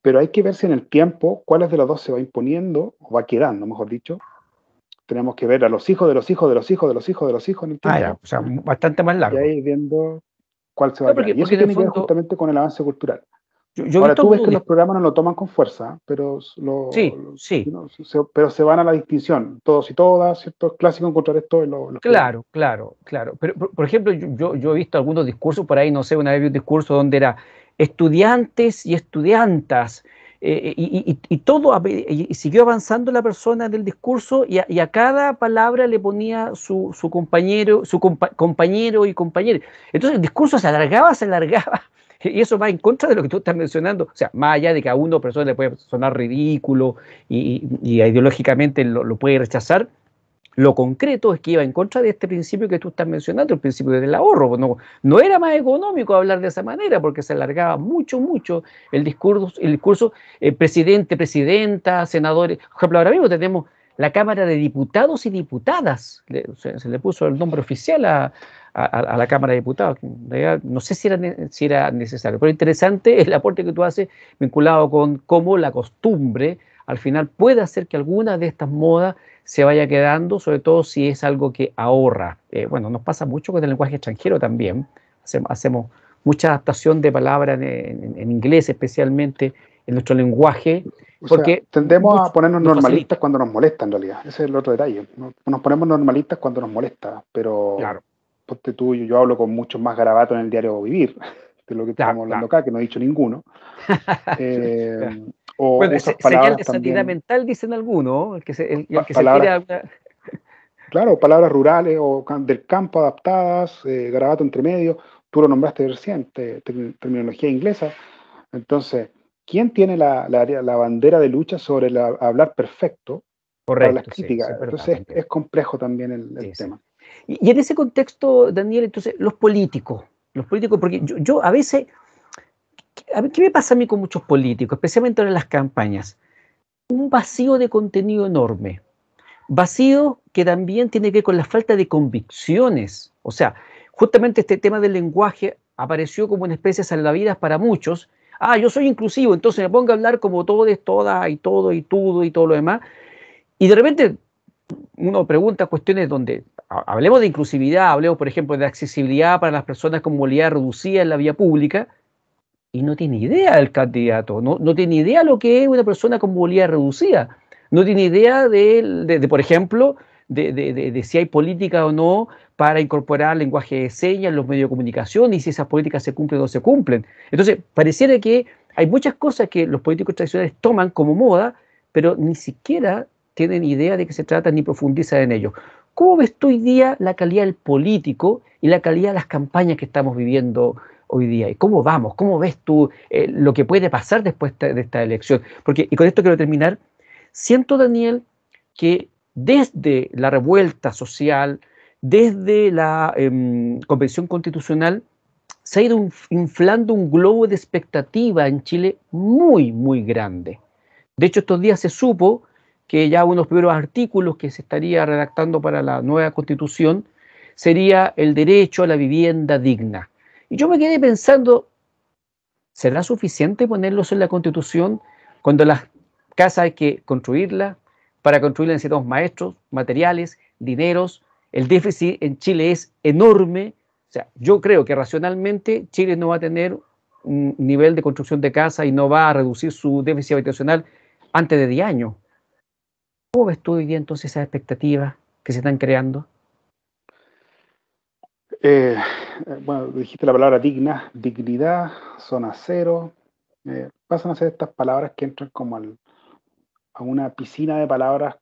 Pero hay que ver si en el tiempo cuáles de los dos se va imponiendo, o va quedando, mejor dicho. Tenemos que ver a los hijos de los hijos de los hijos de los hijos de los hijos en el tiempo. Ya, o sea, bastante más Y largo. ahí viendo cuál se va a No, quedar. Y eso porque en el tiene que ver fondo, justamente con el avance cultural. Yo he Ahora, visto tú ves algunos que los discursos. programas no lo toman con fuerza, pero, Sí, sí. no, pero se van a la distinción. Todos y todas, ¿cierto? Es clásico encontrar esto en los programas. Claro, claro, claro. Pero, por ejemplo, yo he visto algunos discursos por ahí, no sé, una vez vi un discurso donde era estudiantes y estudiantas, y todo, y siguió avanzando la persona del discurso, y a cada palabra le ponía su compañero, compañero y compañera. Entonces el discurso se alargaba, y eso va en contra de lo que tú estás mencionando. O sea, más allá de que a una persona le puede sonar ridículo y ideológicamente lo puede rechazar, lo concreto es que iba en contra de este principio que tú estás mencionando, el principio del ahorro. No, no era más económico hablar de esa manera porque se alargaba mucho, mucho el discurso presidente, presidenta, senadores. Por ejemplo, ahora mismo tenemos la Cámara de Diputados y Diputadas. Se le puso el nombre oficial a la Cámara de Diputados. En realidad, no sé si era necesario, pero interesante el aporte que tú haces vinculado con cómo la costumbre al final puede hacer que algunas de estas modas se vaya quedando, sobre todo si es algo que ahorra. Bueno, nos pasa mucho con el lenguaje extranjero también. Hacemos mucha adaptación de palabras en inglés, especialmente en nuestro lenguaje, O sea, porque tendemos a ponernos nos normalistas facilita. cuando nos molesta, en realidad. Ese es el otro detalle. Nos ponemos normalistas cuando nos molesta, pero Claro, ponte tú, yo hablo con muchos más garabatos en el diario Vivir, de lo que claro, estamos hablando claro. acá, que no he dicho ninguno. Eh, Claro. o Bueno, usas señal palabras de sanidad también, mental, dicen algunos, el que se tire palabras, a una. claro, palabras rurales o del campo adaptadas, garabato entre medio. Tú lo nombraste recién, terminología inglesa. Entonces, ¿quién tiene la bandera de lucha sobre el hablar perfecto para las Correcto, sí, sí, críticas? es verdad Entonces, también. es complejo también el Sí, sí. tema. Y en ese contexto, Daniel, entonces, los políticos, porque yo a veces, ¿qué me pasa a mí con muchos políticos, especialmente en las campañas? Un vacío de contenido enorme. Vacío que también tiene que ver con la falta de convicciones. O sea, justamente este tema del lenguaje apareció como una especie de salvavidas para muchos. Ah, yo soy inclusivo, entonces me pongo a hablar como todos, todas y todo y todo y todo lo demás. Y de repente uno pregunta cuestiones donde hablemos de inclusividad, hablemos, por ejemplo, de accesibilidad para las personas con movilidad reducida en la vía pública, y no tiene idea el candidato, no tiene idea lo que es una persona con movilidad reducida, no tiene idea por ejemplo, de si hay política o no para incorporar lenguaje de señas en los medios de comunicación y si esas políticas se cumplen o no se cumplen. Entonces, pareciera que hay muchas cosas que los políticos tradicionales toman como moda, pero ni siquiera tienen idea de qué se trata ni profundizan en ello. ¿Cómo ves tú hoy día la calidad del político y la calidad de las campañas que estamos viviendo hoy día? ¿Y cómo vamos? ¿Cómo ves tú lo que puede pasar después de esta elección? Porque, y con esto quiero terminar, siento, Daniel, que desde la revuelta social, desde la convención constitucional, se ha ido inflando un globo de expectativa en Chile muy, muy grande. De hecho, estos días se supo que ya unos primeros artículos que se estaría redactando para la nueva constitución sería el derecho a la vivienda digna. Y yo me quedé pensando, ¿será suficiente ponerlos en la constitución cuando las casas hay que construirlas? Para construirlas necesitamos maestros, materiales, dineros. El déficit en Chile es enorme. O sea, yo creo que racionalmente Chile no va a tener un nivel de construcción de casa y no va a reducir su déficit habitacional antes de 10 años. ¿Cómo ves tú hoy día entonces esas expectativas que se están creando? Eh, bueno, dijiste la palabra digna, dignidad, zona cero. Pasan a ser estas palabras que entran como a una piscina de palabras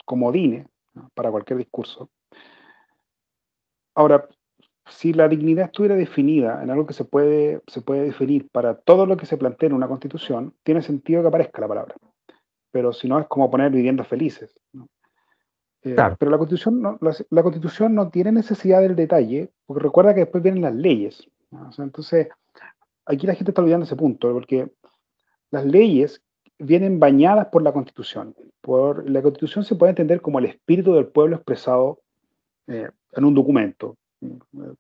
comodines, ¿no? Para cualquier discurso. Ahora, si la dignidad estuviera definida en algo que se puede definir para todo lo que se plantea en una constitución, tiene sentido que aparezca la palabra. Pero si no, es como poner viviendas felices, ¿no? Claro, Pero la constitución no tiene necesidad del detalle, porque recuerda que después vienen las leyes, ¿no? O sea, entonces, aquí la gente está olvidando ese punto, porque las leyes vienen bañadas por la constitución. La constitución se puede entender como el espíritu del pueblo expresado en un documento,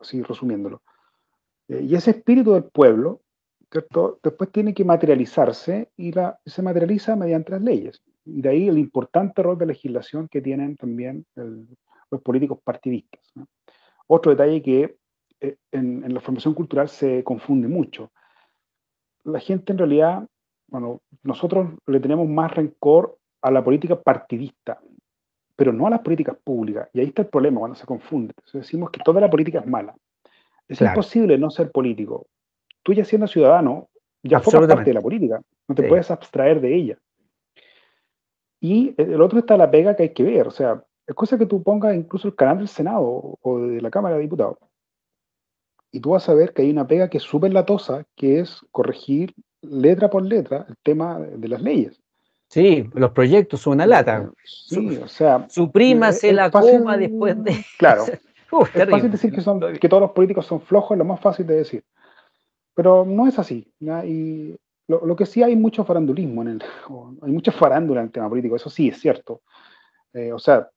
así resumiéndolo. Y ese espíritu del pueblo, ¿cierto? Después tiene que materializarse y se materializa mediante las leyes. Y de ahí el importante rol de legislación que tienen también los políticos partidistas, ¿no? Otro detalle que en la formación cultural se confunde mucho. la gente en realidad, bueno, nosotros le tenemos más rencor a la política partidista, pero no a las políticas públicas. Y ahí está el problema cuando se confunde. Entonces decimos que toda la política es mala. Es Claro, imposible no ser político. Tú ya siendo ciudadano, ya formas parte de absolutamente. la política, no te Sí. puedes abstraer de ella. Y el otro está la pega que hay que ver, o sea, es cosa que tú pongas incluso el canal del Senado o de la Cámara de Diputados, y tú vas a ver que hay una pega que es súper latosa, que es corregir letra por letra el tema de las leyes. Sí, los proyectos son una lata. Sí, o sea, Suprímase es la fácil, coma después de... claro, es fácil Terrible. decir que todos los políticos son flojos, es lo más fácil de decir. Pero no es así, ¿ya? Y lo que sí hay mucho farandulismo hay mucha farándula en el tema político, eso sí es cierto. O sea,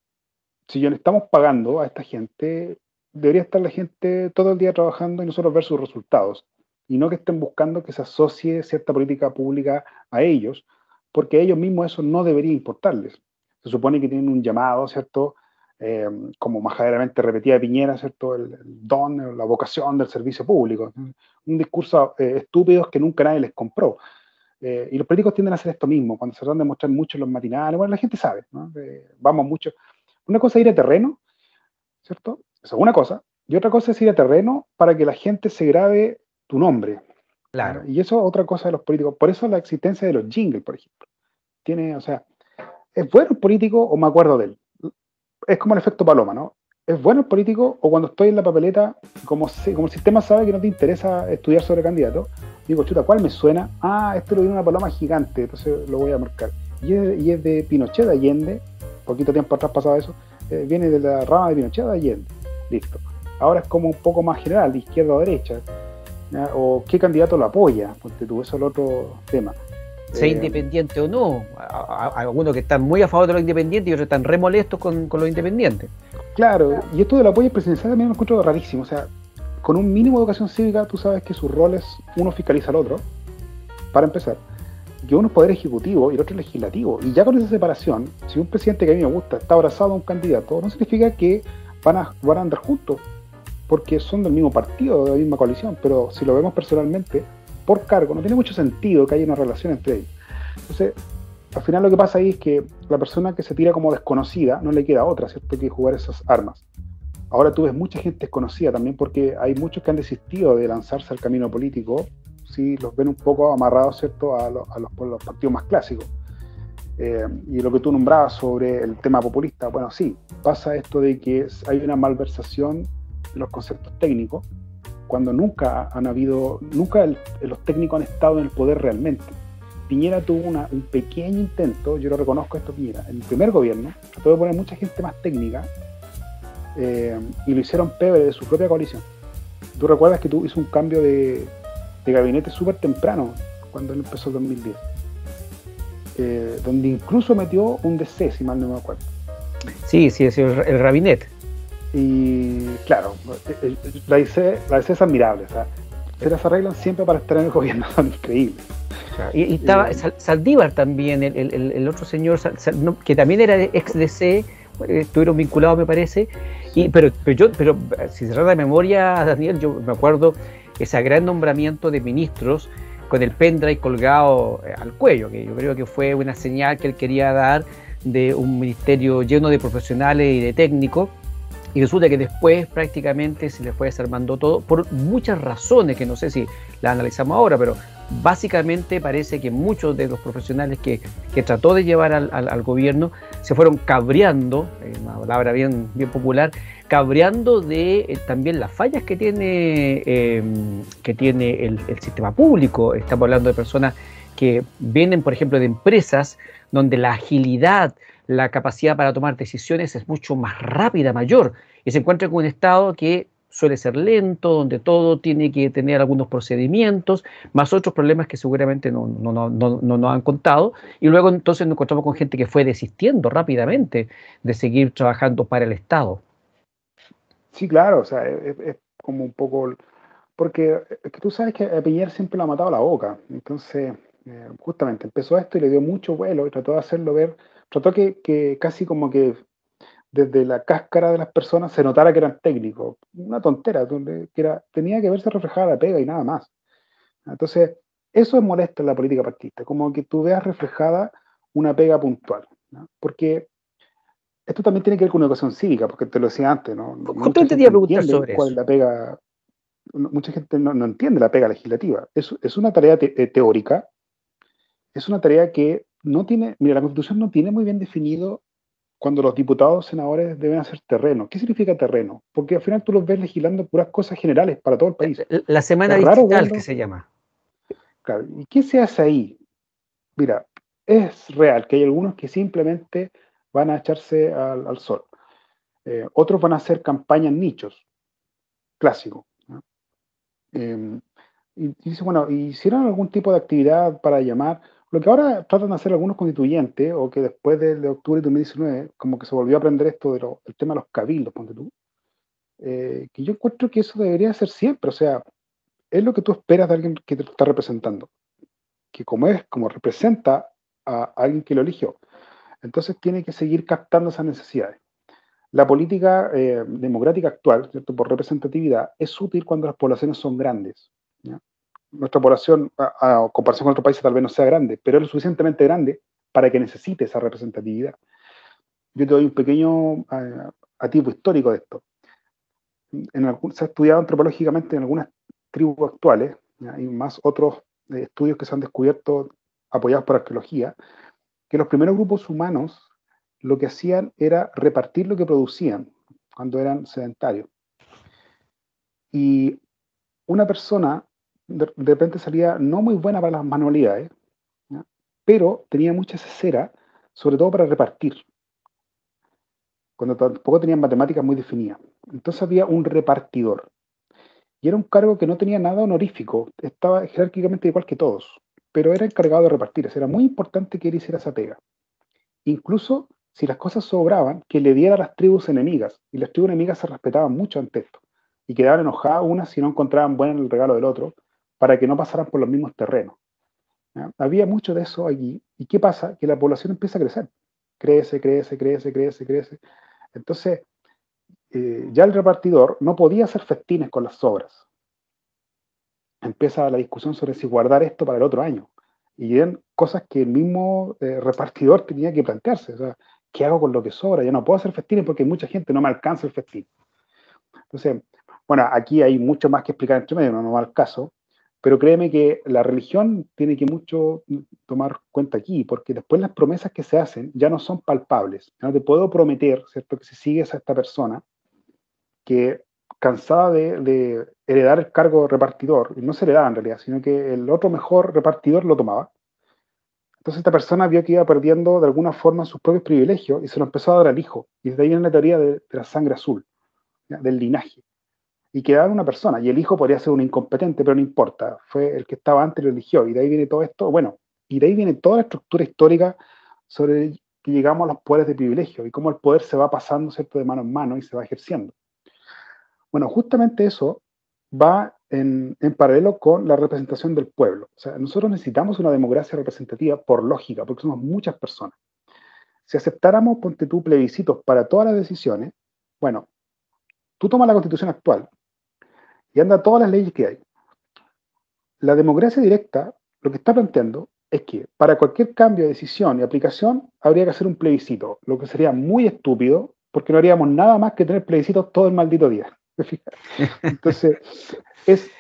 si yo le estamos pagando a esta gente, debería estar la gente todo el día trabajando y nosotros ver sus resultados. Y no que estén buscando que se asocie cierta política pública a ellos, porque a ellos mismos eso no debería importarles. Se supone que tienen un llamado, ¿cierto? Eh, Como majaderamente repetía Piñera, ¿cierto? El don, la vocación del servicio público. Un discurso estúpido que nunca nadie les compró. Y los políticos tienden a hacer esto mismo, cuando se tratan de mostrar mucho en los matinales, bueno, la gente sabe, ¿no? Vamos mucho. Una cosa es ir a terreno, ¿cierto? Esa es una cosa. Y otra cosa es ir a terreno para que la gente se grabe tu nombre. ¿Ya? Claro, Y eso es otra cosa de los políticos. Por eso la existencia de los jingles, por ejemplo. Tiene, o sea, ¿es bueno el político o me acuerdo de él? Es como el efecto paloma, ¿no? ¿Es bueno el político o cuando estoy en la papeleta, como el sistema sabe que no te interesa estudiar sobre candidato, digo, chuta, ¿cuál me suena? Ah, este lo dio una paloma gigante, entonces lo voy a marcar. Y es de Pinochet de Allende, poquito tiempo atrás pasaba eso, viene de la rama de Pinochet de Allende. Listo. Ahora es como un poco más general, de izquierda a derecha, ¿ya? O qué candidato lo apoya, porque tú, eso es el otro tema. sea Eh, independiente o no. Algunos que están muy a favor de los independientes y otros están re molestos con los independientes. Claro, y esto del apoyo presidencial también me encuentro rarísimo. O sea, con un mínimo de educación cívica, tú sabes que sus roles, uno fiscaliza al otro, para empezar, que uno es poder ejecutivo y el otro es legislativo. Y ya con esa separación, si un presidente que a mí me gusta está abrazado a un candidato, no significa que van a andar juntos, porque son del mismo partido, de la misma coalición. Pero si lo vemos personalmente, por cargo, no tiene mucho sentido que haya una relación entre ellos. Entonces, al final lo que pasa ahí es que la persona que se tira como desconocida no le queda otra, ¿cierto?, que jugar esas armas. Ahora tú ves mucha gente desconocida también porque hay muchos que han desistido de lanzarse al camino político, si los ven un poco amarrados, ¿cierto?, los partidos más clásicos. Y lo que tú nombrabas sobre el tema populista, bueno, sí, pasa esto de que hay una malversación de los conceptos técnicos, cuando nunca los técnicos han estado en el poder realmente. Piñera tuvo un pequeño intento, yo lo reconozco esto, Piñera, en el primer gobierno, trató de poner mucha gente más técnica, y lo hicieron pebre de su propia coalición. Tú recuerdas que hizo un cambio de gabinete súper temprano, cuando él empezó el 2010, donde incluso metió un DC, si mal no me acuerdo. Sí, sí, es el Rabinet. Y claro, la DC es admirable, o sea, se las arreglan siempre para estar en el gobierno, son increíbles. Y estaba Saldívar también, el otro señor, que también era ex DC, estuvieron vinculados, me parece. Pero si se trata de memoria, Daniel, yo me acuerdo ese gran nombramiento de ministros con el pendrive colgado al cuello, que yo creo que fue una señal que él quería dar de un ministerio lleno de profesionales y de técnicos. Y resulta que después prácticamente se le fue desarmando todo por muchas razones que no sé si las analizamos ahora, pero básicamente parece que muchos de los profesionales que trató de llevar al gobierno se fueron cabreando, una palabra bien popular, cabreando de también las fallas que tiene el sistema público. Estamos hablando de personas que vienen, por ejemplo, de empresas donde la agilidad, la capacidad para tomar decisiones es mucho más rápida, mayor, y se encuentra con un Estado que suele ser lento, donde todo tiene que tener algunos procedimientos, más otros problemas que seguramente no nos han contado, y luego entonces nos encontramos con gente que fue desistiendo rápidamente de seguir trabajando para el Estado. Sí, claro, o sea, es como un poco, porque es que tú sabes que a Piñera siempre le ha matado la boca, entonces justamente empezó esto y le dio mucho vuelo y trató de hacerlo ver, trató que casi como que desde la cáscara de las personas se notara que eran técnicos, una tontera, donde tenía que verse reflejada la pega y nada más. Entonces, Eso es molesto en la política partidista, como que tú veas reflejada una pega puntual, ¿no? Porque esto también tiene que ver con una educación cívica, porque te lo decía antes, ¿no? Mucha Justamente te iba gente a preguntar entiende sobre cuál eso. es la pega, mucha gente no entiende la pega legislativa. Es una tarea teórica, es una tarea que no tiene, mira, la Constitución no tiene muy bien definido cuando los diputados, senadores deben hacer terreno. ¿Qué significa terreno? Porque al final tú los ves legislando puras cosas generales para todo el país. La semana Es raro distrital que verlo. se llama. Claro, ¿y qué se hace ahí? Mira, es real que hay algunos que simplemente van a echarse al sol. Otros van a hacer campaña en nichos, clásico, ¿no? Eh, y dice, bueno, ¿hicieron algún tipo de actividad para llamar? Lo que ahora tratan de hacer algunos constituyentes, o que después de octubre de 2019, como que se volvió a aprender esto del tema de los cabildos, ponte tú, que yo encuentro que eso debería ser siempre, o sea, es lo que tú esperas de alguien que te está representando, que como representa a alguien que lo eligió, entonces tiene que seguir captando esas necesidades. La política democrática actual, ¿cierto? Por representatividad, es útil cuando las poblaciones son grandes, ¿ya? Nuestra población, a comparación con otros países, tal vez no sea grande, pero es lo suficientemente grande para que necesite esa representatividad. Yo te doy un pequeño tipo histórico de esto. Se ha estudiado antropológicamente en algunas tribus actuales, ¿ya? Hay más otros estudios que se han descubierto apoyados por arqueología, que los primeros grupos humanos lo que hacían era repartir lo que producían cuando eran sedentarios. Y una persona de repente salía no muy buena para las manualidades, ¿ya? Pero tenía mucha cesera, sobre todo para repartir, cuando tampoco tenían matemáticas muy definidas. Entonces había un repartidor. Y era un cargo que no tenía nada honorífico, estaba jerárquicamente igual que todos, pero era encargado de repartir. Era muy importante que él hiciera esa pega. Incluso si las cosas sobraban, que le diera a las tribus enemigas. Y las tribus enemigas se respetaban mucho ante esto. Y quedaban enojadas unas si no encontraban bueno el regalo del otro, para que no pasaran por los mismos terrenos, ¿ya? Había mucho de eso allí. ¿Y qué pasa? Que la población empieza a crecer. Crece, crece, crece, crece, crece. Entonces, ya el repartidor no podía hacer festines con las sobras. Empieza la discusión sobre si guardar esto para el otro año. Y eran cosas que el mismo repartidor tenía que plantearse. O sea, ¿qué hago con lo que sobra? Ya no puedo hacer festines porque hay mucha gente, no me alcanza el festín. Entonces, bueno, aquí hay mucho más que explicar entre medio, no va al caso, pero créeme que la religión tiene que mucho tomar cuenta aquí, porque después las promesas que se hacen ya no son palpables. No te puedo prometer, ¿cierto?, que si sigues a esta persona que cansada de heredar el cargo de repartidor, y no se le daba en realidad, sino que el otro mejor repartidor lo tomaba. Entonces esta persona vio que iba perdiendo de alguna forma sus propios privilegios y se lo empezó a dar al hijo. Y desde ahí viene la teoría de la sangre azul, ¿ya?, del linaje. Y quedaba una persona, y el hijo podría ser un incompetente, pero no importa, fue el que estaba antes, lo eligió, y de ahí viene todo esto, bueno, y de ahí viene toda la estructura histórica sobre que llegamos a los poderes de privilegio, y cómo el poder se va pasando, ¿cierto?, de mano en mano y se va ejerciendo. Bueno, justamente eso va en paralelo con la representación del pueblo. O sea, nosotros necesitamos una democracia representativa por lógica, porque somos muchas personas. Si aceptáramos, ponte tú, plebiscitos para todas las decisiones, bueno, tú tomas la constitución actual y anda todas las leyes que hay. La democracia directa lo que está planteando es que para cualquier cambio de decisión y aplicación habría que hacer un plebiscito, lo que sería muy estúpido porque no haríamos nada más que tener plebiscitos todo el maldito día. Entonces, es,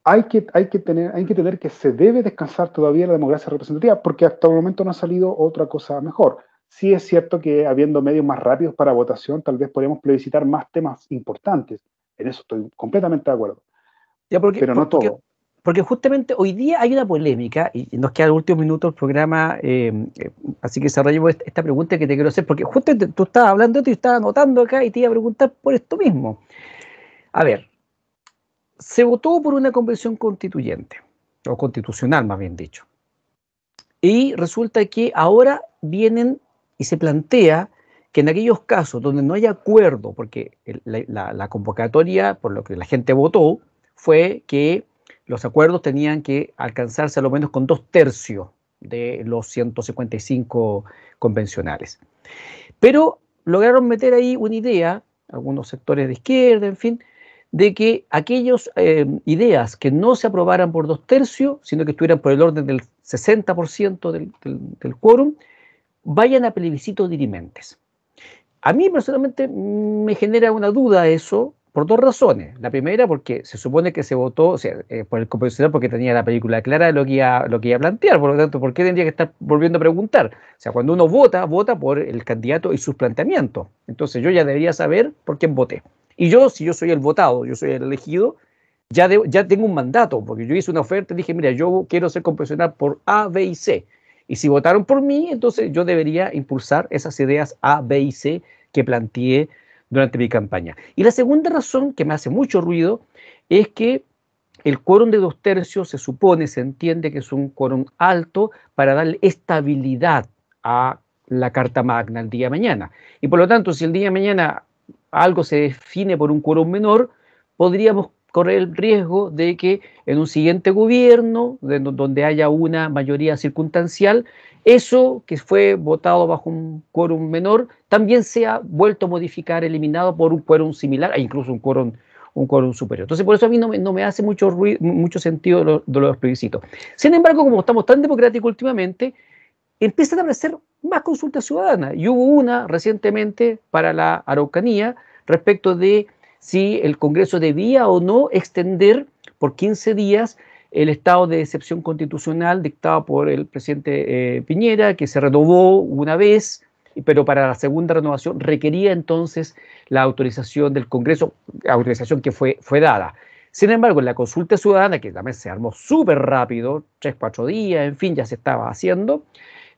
hay que tener que se debe descansar todavía la democracia representativa porque hasta el momento no ha salido otra cosa mejor. Sí es cierto que habiendo medios más rápidos para votación, tal vez podríamos plebiscitar más temas importantes. En eso estoy completamente de acuerdo. Ya Pero no todo. porque justamente hoy día hay una polémica, y nos queda el último minuto del programa, así que desarrollemos esta pregunta que te quiero hacer, porque justamente tú estabas hablando de esto y estaba anotando acá y te iba a preguntar por esto mismo. A ver, se votó por una convención constituyente, o constitucional más bien dicho, y resulta que ahora vienen y se plantea que en aquellos casos donde no hay acuerdo, porque la convocatoria, por lo que la gente votó, fue que los acuerdos tenían que alcanzarse a lo menos con 2/3 de los 155 convencionales. Pero lograron meter ahí una idea, algunos sectores de izquierda, en fin, de que aquellas ideas que no se aprobaran por 2/3, sino que estuvieran por el orden del 60% del quórum, vayan a plebiscitos dirimentes. A mí personalmente me genera una duda eso por dos razones. La primera, porque se supone que se votó, o sea, por el compositor porque tenía la película clara de lo que iba a plantear, por lo tanto, ¿por qué tendría que estar volviendo a preguntar? O sea, cuando uno vota, vota por el candidato y sus planteamientos. Entonces yo ya debería saber por quién voté. Y yo, si yo soy el votado, yo soy el elegido, ya tengo un mandato, porque yo hice una oferta y dije, mira, yo quiero ser compositor por A, B y C. Y si votaron por mí, entonces yo debería impulsar esas ideas A, B y C que planteé durante mi campaña. Y la segunda razón, que me hace mucho ruido, es que el quórum de 2/3 se supone, se entiende que es un quórum alto para darle estabilidad a la Carta Magna el día de mañana. Y por lo tanto, si el día de mañana algo se define por un quórum menor, podríamos correr el riesgo de que en un siguiente gobierno, donde haya una mayoría circunstancial, eso que fue votado bajo un quórum menor también sea vuelto a modificar, eliminado por un quórum similar e incluso un quórum superior. Entonces, por eso a mí no me hace mucho sentido de los plebiscitos. Sin embargo, como estamos tan democráticos últimamente, empiezan a aparecer más consultas ciudadanas. Y hubo una recientemente para la Araucanía respecto de si el Congreso debía o no extender por 15 días el estado de excepción constitucional dictado por el presidente Piñera, que se renovó una vez, pero para la segunda renovación requería entonces la autorización del Congreso, autorización que fue dada. Sin embargo, en la consulta ciudadana, que también se armó súper rápido, 3, 4 días, en fin, ya se estaba haciendo,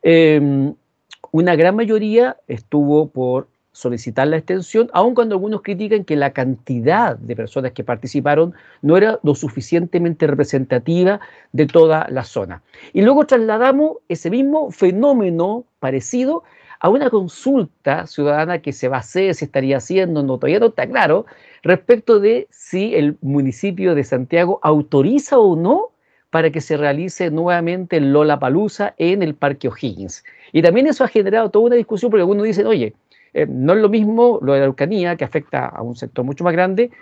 una gran mayoría estuvo por solicitar la extensión, aun cuando algunos critican que la cantidad de personas que participaron no era lo suficientemente representativa de toda la zona. Y luego trasladamos ese mismo fenómeno parecido a una consulta ciudadana que se va a hacer, se estaría haciendo, todavía no está claro, respecto de si el municipio de Santiago autoriza o no para que se realice nuevamente el Lollapalooza en el Parque O'Higgins. Y también eso ha generado toda una discusión porque algunos dicen, oye, no es lo mismo lo de la Araucanía, que afecta a un sector mucho más grande,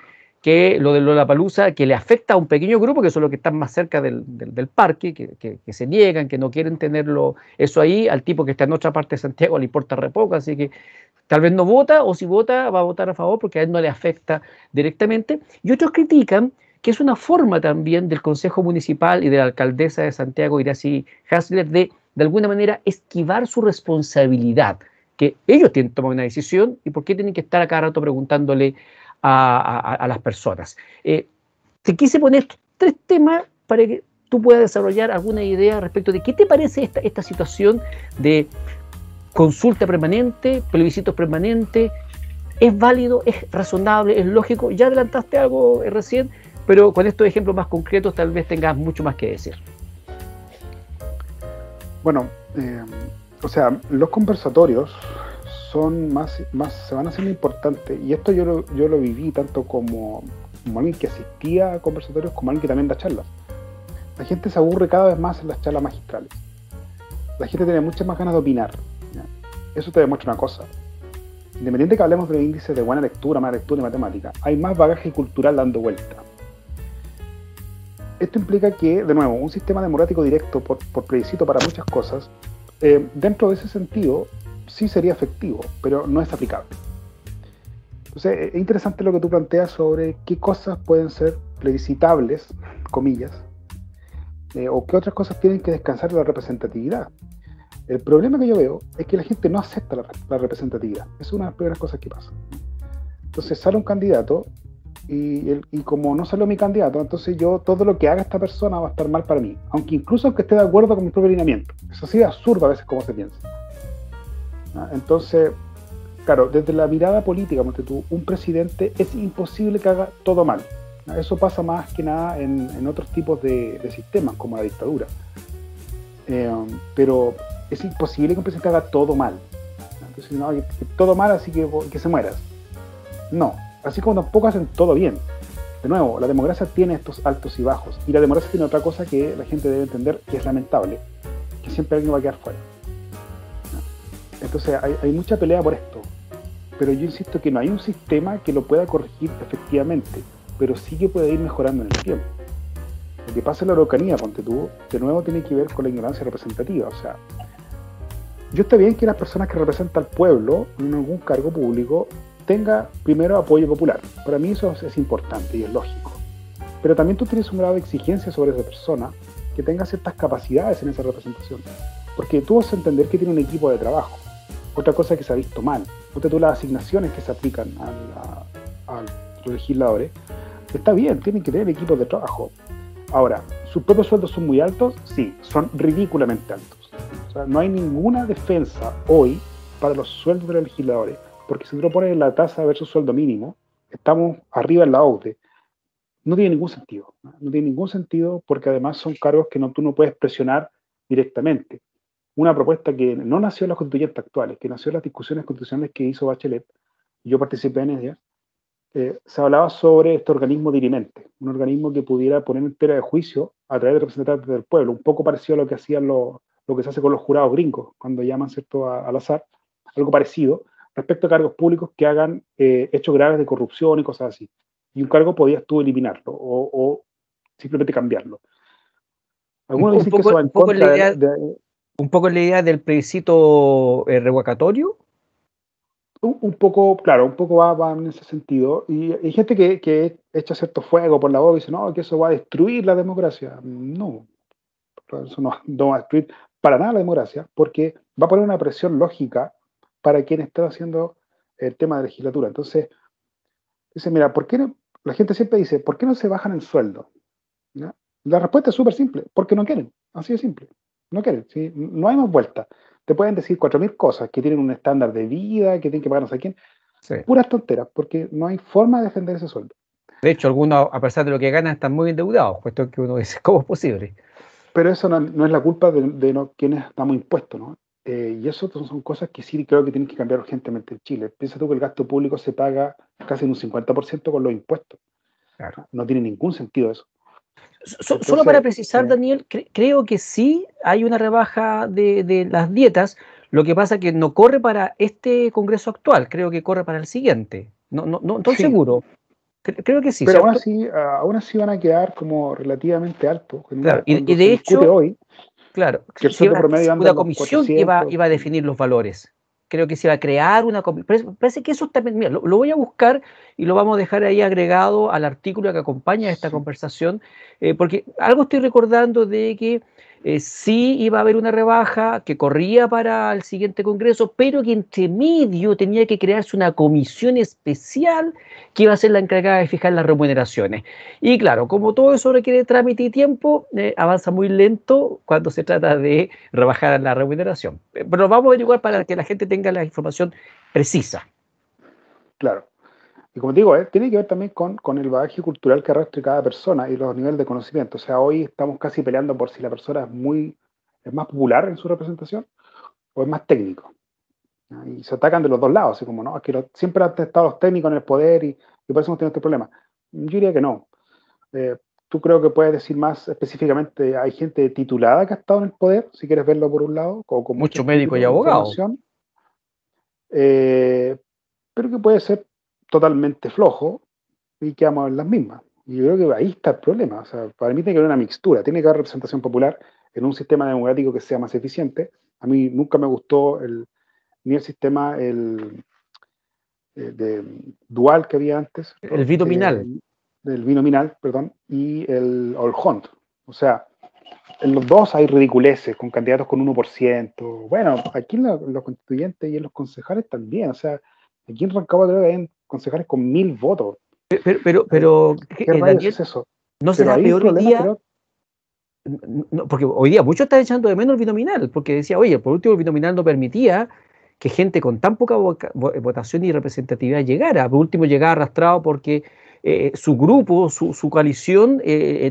que lo de Lollapalooza, que le afecta a un pequeño grupo, que son los que están más cerca del parque, que se niegan, que no quieren tenerlo eso ahí, al tipo que está en otra parte de Santiago le importa re poco, así que tal vez no vota, o si vota va a votar a favor porque a él no le afecta directamente. Y otros critican que es una forma también del Consejo Municipal y de la alcaldesa de Santiago, Iracy Hasler, de alguna manera esquivar su responsabilidad, que ellos tienen que tomar una decisión y por qué tienen que estar a cada rato preguntándole a las personas. Te quise poner 3 temas para que tú puedas desarrollar alguna idea respecto de qué te parece esta situación de consulta permanente, plebiscitos permanentes. ¿Es válido? ¿Es razonable? ¿Es lógico? Ya adelantaste algo recién, pero con estos ejemplos más concretos tal vez tengas mucho más que decir. Bueno, o sea, los conversatorios son se van haciendo importantes, y esto yo lo viví tanto como alguien que asistía a conversatorios como alguien que también da charlas. La gente se aburre cada vez más en las charlas magistrales. La gente tiene muchas más ganas de opinar, ¿ya? Eso te demuestra una cosa. Independiente que hablemos de los índices de buena lectura, mala lectura y matemática, hay más bagaje cultural dando vuelta. Esto implica que, de nuevo, un sistema democrático directo por plebiscito para muchas cosas, dentro de ese sentido, sí sería efectivo, pero no es aplicable. Entonces, es interesante lo que tú planteas sobre qué cosas pueden ser plebiscitables, comillas, o qué otras cosas tienen que descansar de la representatividad. El problema que yo veo es que la gente no acepta la representatividad. Es una de las primeras cosas que pasa. Entonces sale un candidato y como no salió mi candidato, entonces todo lo que haga esta persona va a estar mal para mí, aunque esté de acuerdo con mi propio lineamiento. Eso sí es absurdo a veces como se piensa. Entonces, claro, desde la mirada política, un presidente es imposible que haga todo mal. Eso pasa más que nada en otros tipos de sistemas, como la dictadura. Pero es imposible que un presidente haga todo mal. Entonces, no, todo mal, así que se mueras. No, así como tampoco hacen todo bien. De nuevo, la democracia tiene estos altos y bajos, y la democracia tiene otra cosa que la gente debe entender, que es lamentable, que siempre alguien va a quedar fuera. Entonces hay mucha pelea por esto, pero yo insisto que no hay un sistema que lo pueda corregir efectivamente. pero sí que puede ir mejorando en el tiempo. Lo que pasa en la Araucanía, ponte tú, de nuevo tiene que ver con la ignorancia representativa. O sea, yo está bien que las personas que representan al pueblo en algún cargo público tenga primero apoyo popular. Para mí eso es importante y es lógico. Pero también tú tienes un grado de exigencia sobre esa persona que tenga ciertas capacidades en esa representación. Porque tú vas a entender que tiene un equipo de trabajo. Otra cosa que se ha visto mal. Otra tú las asignaciones que se aplican a los legisladores. Está bien, tienen que tener equipos de trabajo. Ahora, ¿sus propios sueldos son muy altos? Sí, son ridículamente altos. O sea, no hay ninguna defensa hoy para los sueldos de los legisladores, porque si tú lo pones en la tasa versus sueldo mínimo, estamos arriba en la OCDE. No tiene ningún sentido. No tiene ningún sentido porque además son cargos que tú no puedes presionar directamente. Una propuesta que no nació en las constituyentes actuales, que nació en las discusiones constitucionales que hizo Bachelet, y yo participé en ellas, se hablaba sobre este organismo dirimente, un organismo que pudiera poner en tela de juicio a través de representantes del pueblo, un poco parecido a lo que hacían lo que se hace con los jurados gringos, cuando llaman, ¿cierto?, al azar, algo parecido, respecto a cargos públicos que hagan hechos graves de corrupción y cosas así. Y un cargo podías tú eliminarlo o simplemente cambiarlo. Algunos dicen que eso va en contra un poco la idea del plebiscito revocatorio. Un poco, claro, un poco va en ese sentido. Y hay gente que echa cierto fuego por la boca y dice, no, que eso va a destruir la democracia. No, eso no va a destruir para nada la democracia, porque va a poner una presión lógica para quien está haciendo el tema de legislatura. Entonces, dice, mira, ¿por qué no? La gente siempre dice, ¿por qué no se bajan el sueldo? ¿Ya? La respuesta es súper simple, porque no quieren, así de simple. No quieren, ¿sí? No hay más vuelta. Te pueden decir 4.000 cosas, que tienen un estándar de vida, que tienen que pagar no sé quién. Sí. Puras tonteras, porque no hay forma de defender ese sueldo. De hecho, algunos, a pesar de lo que ganan, están muy endeudados, puesto que uno dice, ¿cómo es posible? Pero eso no es la culpa de quienes estamos impuestos, ¿no? Y eso son cosas que sí creo que tienen que cambiar urgentemente en Chile. Piensa tú que el gasto público se paga casi en un 50% con los impuestos. Claro. No tiene ningún sentido eso. Entonces, solo para precisar, Daniel, creo que sí hay una rebaja de las dietas. Lo que pasa es que no corre para este Congreso actual, creo que corre para el siguiente. No estoy seguro. Creo que sí. Pero aún así van a quedar como relativamente altos. Claro, y de hecho, hoy, claro, que el sueldo promedio anda una comisión 400, iba a definir los valores. Creo que se iba a crear una comisión. Parece que eso también, mira, lo voy a buscar y lo vamos a dejar ahí agregado al artículo que acompaña esta conversación, porque algo estoy recordando de que sí iba a haber una rebaja que corría para el siguiente Congreso, pero que entre medio tenía que crearse una comisión especial que iba a ser la encargada de fijar las remuneraciones. Y claro, como todo eso requiere trámite y tiempo, avanza muy lento cuando se trata de rebajar la remuneración. Pero lo vamos a averiguar para que la gente tenga la información precisa. Claro. Y como te digo, tiene que ver también con el bagaje cultural que arrastre cada persona y los niveles de conocimiento. O sea, hoy estamos casi peleando por si la persona es más popular en su representación o es más técnico. ¿No? Y se atacan de los dos lados, así como, no, es que siempre han estado los técnicos en el poder y por eso hemos tenido este problema. Yo diría que no. Tú creo que puedes decir más específicamente, hay gente titulada que ha estado en el poder, si quieres verlo por un lado, con muchos médicos y abogados. Pero que puede ser totalmente flojo y quedamos en las mismas. Y yo creo que ahí está el problema. O sea, para mí tiene que haber una mixtura, tiene que haber representación popular en un sistema democrático que sea más eficiente. A mí nunca me gustó ni el sistema de dual que había antes. El binominal. El binominal, perdón, y el Hunt. O sea, en los dos hay ridiculeces con candidatos con 1%. Bueno, aquí en los constituyentes y en los concejales también. O sea, aquí en Rancagua creo que hay concejales con 1.000 votos. Pero ¿qué rayos es eso? ¿No será peor hoy día? No, porque hoy día muchos están echando de menos el binominal, porque decía, oye, por último el binominal no permitía que gente con tan poca votación y representatividad llegara. Por último llegaba arrastrado porque su grupo, su coalición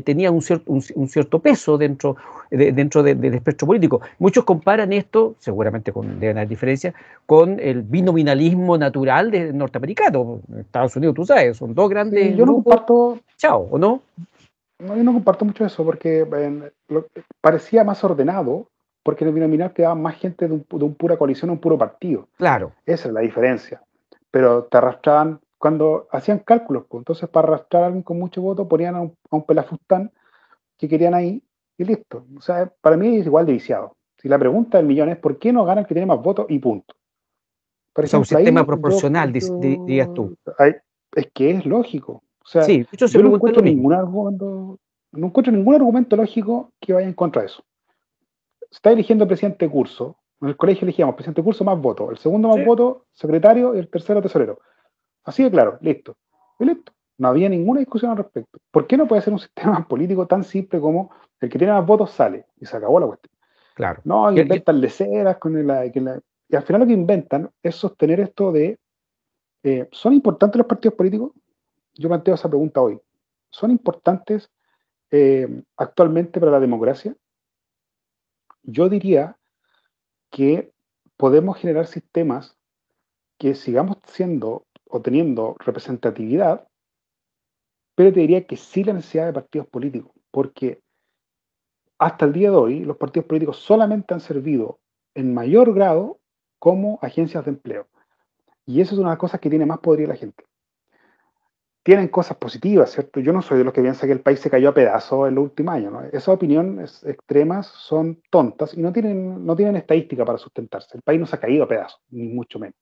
tenía un cierto peso dentro del espectro político. Muchos comparan esto, seguramente deben haber diferencias, con el binominalismo natural del norteamericano. En Estados Unidos, tú sabes, son dos grandes yo grupos. No comparto... Chao, ¿o no? No, yo no comparto mucho eso, porque parecía más ordenado, porque en el binominal quedaba más gente de un pura coalición, un puro partido. Claro. Esa es la diferencia. Pero te arrastraban cuando hacían cálculos, pues, entonces para arrastrar a alguien con mucho voto ponían a un pelafustán que querían ahí y listo. O sea, para mí es igual de viciado. Si la pregunta del millón es ¿por qué no gana el que tiene más votos? Y punto. Por O sea, un ejemplo, sistema ahí proporcional, dirías tú. es que es lógico. O sea, Sí, muchos se yo no preguntan lo encuentro mismo. no encuentro ningún argumento lógico que vaya en contra de eso. Se está eligiendo presidente de curso. En el colegio elegíamos presidente de curso más votos. El segundo más Sí, votos, secretario, y el tercero tesorero. Así de claro, listo. Y listo. No había ninguna discusión al respecto. ¿Por qué no puede ser un sistema político tan simple como el que tiene más votos sale? Y se acabó la cuestión. claro. No, Yo- yo- inventan leceras y al final lo que inventan es sostener esto de ¿son importantes los partidos políticos? Yo planteo esa pregunta hoy. ¿Son importantes actualmente para la democracia? Yo diría que podemos generar sistemas que sigamos siendo o teniendo representatividad, pero te diría que sí la necesidad de partidos políticos, porque hasta el día de hoy los partidos políticos solamente han servido en mayor grado como agencias de empleo. Y eso es una de las cosas que tiene más podrida la gente. Tienen cosas positivas, ¿cierto? Yo no soy de los que piensa que el país se cayó a pedazos en los últimos años, ¿no? Esas opiniones extremas son tontas y no tienen estadística para sustentarse. El país no se ha caído a pedazos, ni mucho menos.